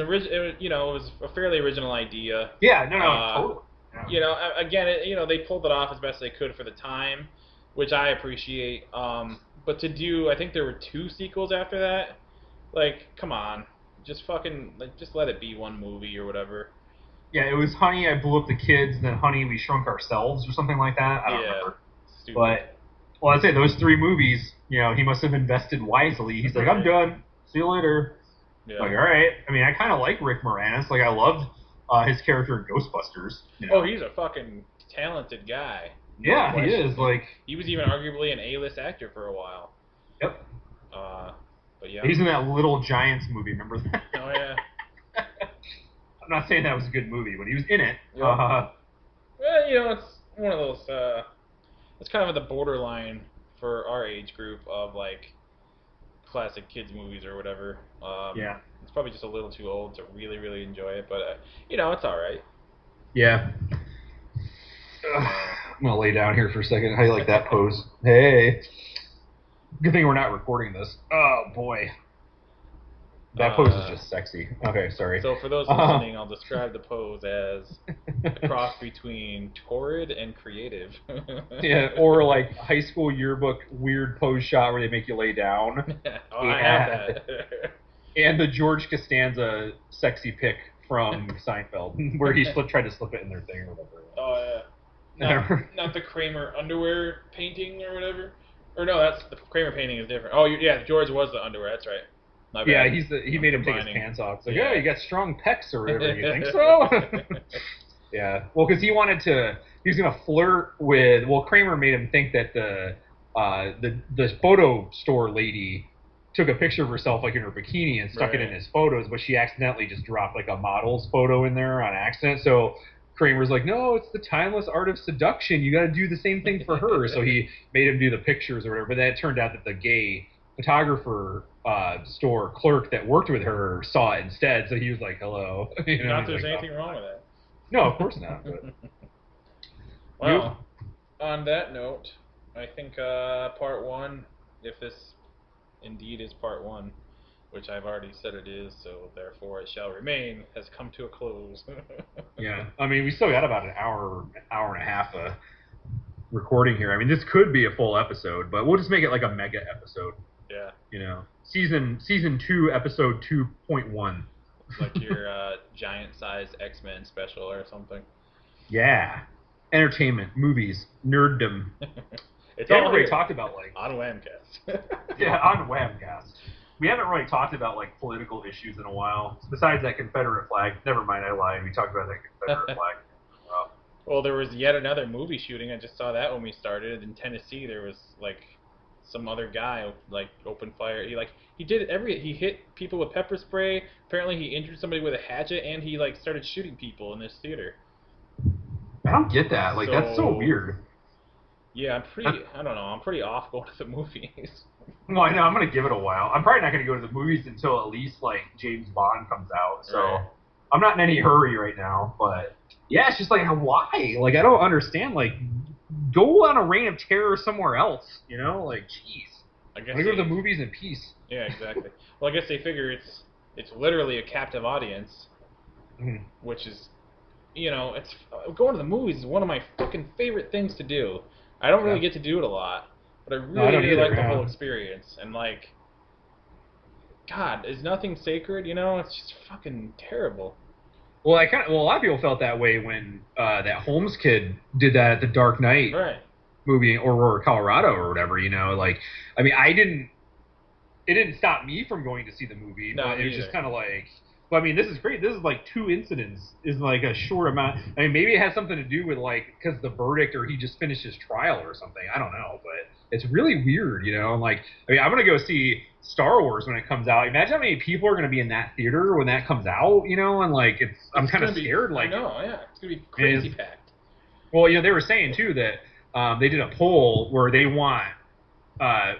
you know, it was a fairly original idea.
Yeah, no, totally. Yeah.
You know, again, you know, they pulled it off as best they could for the time, which I appreciate. But to do, I think there were 2 sequels after that. Like, come on, just fucking, like, just let it be one movie or whatever.
Yeah, it was Honey, I Blew Up the Kids, then Honey, We Shrunk Ourselves, or something like that. I don't remember.
Stupid.
But, well, I'd say those 3 movies, you know, he must have invested wisely. He's like, I'm done. See you later.
Yeah.
Like, all right. I mean, I kind of like Rick Moranis. Like, I loved his character in Ghostbusters. You know?
Oh, he's a fucking talented guy.
Yeah, he is. Like,
he was even arguably an A-list actor for a while.
Yep.
But yeah.
He's in that Little Giants movie. Remember that?
Oh yeah.
I'm not saying that was a good movie, but he was in it.
Yep. Well, you know, it's one of those. It's kind of at the borderline for our age group of like classic kids movies or whatever.
Yeah.
It's probably just a little too old to really, really enjoy it, but you know, it's all right.
Yeah. I'm gonna lay down here for a second. How do you like that pose? Hey. Good thing we're not recording this. Oh boy. That pose is just sexy. Okay, sorry.
So for those listening, I'll describe the pose as a cross between torrid and creative.
Yeah, or like high school yearbook weird pose shot where they make you lay down.
Oh, I have that.
And the George Costanza sexy pic from Seinfeld, where he tried to slip it in their thing or whatever.
Oh yeah. Not the Kramer underwear painting or whatever. Or no, that's the Kramer painting is different. Oh yeah, George was the underwear. That's right.
Yeah, he made him take his pants off. It's like, yeah, you got strong pecs or whatever. You think so? Yeah. Well, because he was going to flirt with. Well, Kramer made him think that the photo store lady took a picture of herself like in her bikini and stuck it in his photos, but she accidentally just dropped like a model's photo in there on accident. So Kramer's like, no, it's the timeless art of seduction. You got to do the same thing for her. So he made him do the pictures or whatever. But then it turned out that the gay photographer store clerk that worked with her saw it instead, so he was like, hello. You know,
not there's like, anything wrong with that.
No, of course not. But.
Well, on that note, I think part 1, if this indeed is part 1, which I've already said it is, so therefore it shall remain, has come to a close.
Yeah, I mean, we still got about an hour and a half of recording here. I mean, this could be a full episode, but we'll just make it like a mega episode.
Yeah.
You know, season 2, episode 2.1.
Like your giant-sized X-Men special or something.
Yeah. Entertainment, movies, nerddom.
It's
we
all
haven't really talked about like
on WAMCast.
Yeah, on WAMCast. We haven't really talked about like political issues in a while. Besides that Confederate flag. Never mind, I lied. We talked about that Confederate flag.
Well, there was yet another movie shooting. I just saw that when we started in Tennessee. There was like some other guy like opened fire. He hit people with pepper spray. Apparently he injured somebody with a hatchet, and he like started shooting people in this theater.
I don't get that. Like, that's so weird.
Yeah, I don't know. I'm pretty off going to the movies.
Well, I know. I'm going to give it a while. I'm probably not going to go to the movies until at least, like, James Bond comes out. So
right.
I'm not in any hurry right now. But, yeah, it's just like, why? Like, I don't understand. Like, go on a reign of terror somewhere else. You know? Like, jeez. I guess go to the movies in peace.
Yeah, exactly. Well, I guess they figure it's literally a captive audience, which is, you know, it's going to the movies is one of my fucking favorite things to do. I don't really get to do it a lot, but I really like the whole experience. And like, God, is nothing sacred? You know, it's just fucking terrible.
Well, a lot of people felt that way when that Holmes kid did that at the Dark Knight movie in Aurora, Colorado, or whatever. You know, like, I mean, it didn't stop me from going to see the movie, but it was just kind of like. Well, I mean, this is great. This is like 2 incidents is like a short amount. I mean, maybe it has something to do with like because the verdict or he just finished his trial or something. I don't know, but it's really weird, you know. Like, I mean, I'm gonna go see Star Wars when it comes out. Imagine how many people are gonna be in that theater when that comes out, you know. And like, I'm kind of scared. Like,
I know, yeah, it's gonna be crazy packed.
Well, you know, they were saying too that they did a poll where they want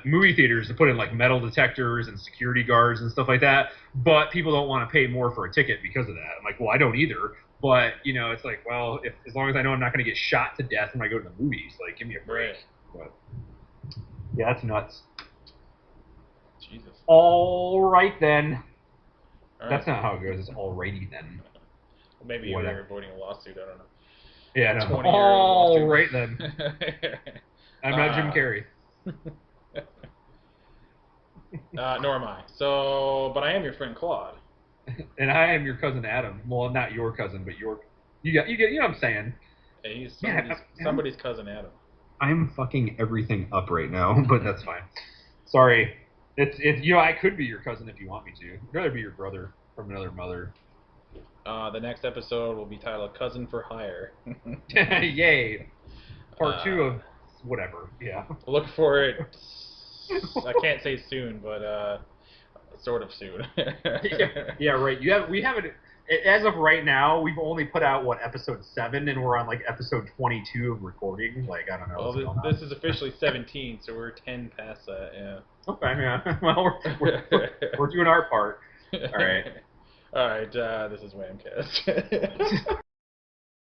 movie theaters to put in like metal detectors and security guards and stuff like that, but people don't want to pay more for a ticket because of that. I'm like, well, I don't either, But it's like, well, if as long as I know I'm not going to get shot to death when I go to the movies, like, give me a break.
Right.
But yeah, that's nuts.
Jesus.
All right then.
All right.
That's not how it goes. It's alrighty then.
Well, maybe you were avoiding a lawsuit. I don't know.
Yeah, no.
20-year
All
lawsuit.
right then. I'm not Jim Carrey.
Nor am I. So, but I am your friend Claude.
And I am your cousin Adam. Well, not your cousin, but you get you know what I'm saying.
Hey, he's somebody's cousin Adam.
I'm fucking everything up right now, but that's fine. Sorry. It's I could be your cousin if you want me to. I'd rather be your brother from another mother.
The next episode will be titled "Cousin for Hire."
Yay! Part 2 of whatever. Yeah.
Look for it. I can't say soon, but sort of soon.
Yeah, right. We haven't. As of right now, we've only put out episode 7, and we're on like episode 22 of recording. Like, I don't know.
Well, this is officially 17, so we're 10 past that. Yeah.
Okay. Yeah. Well, we're doing our part. All right.
All right. This is WAMCast.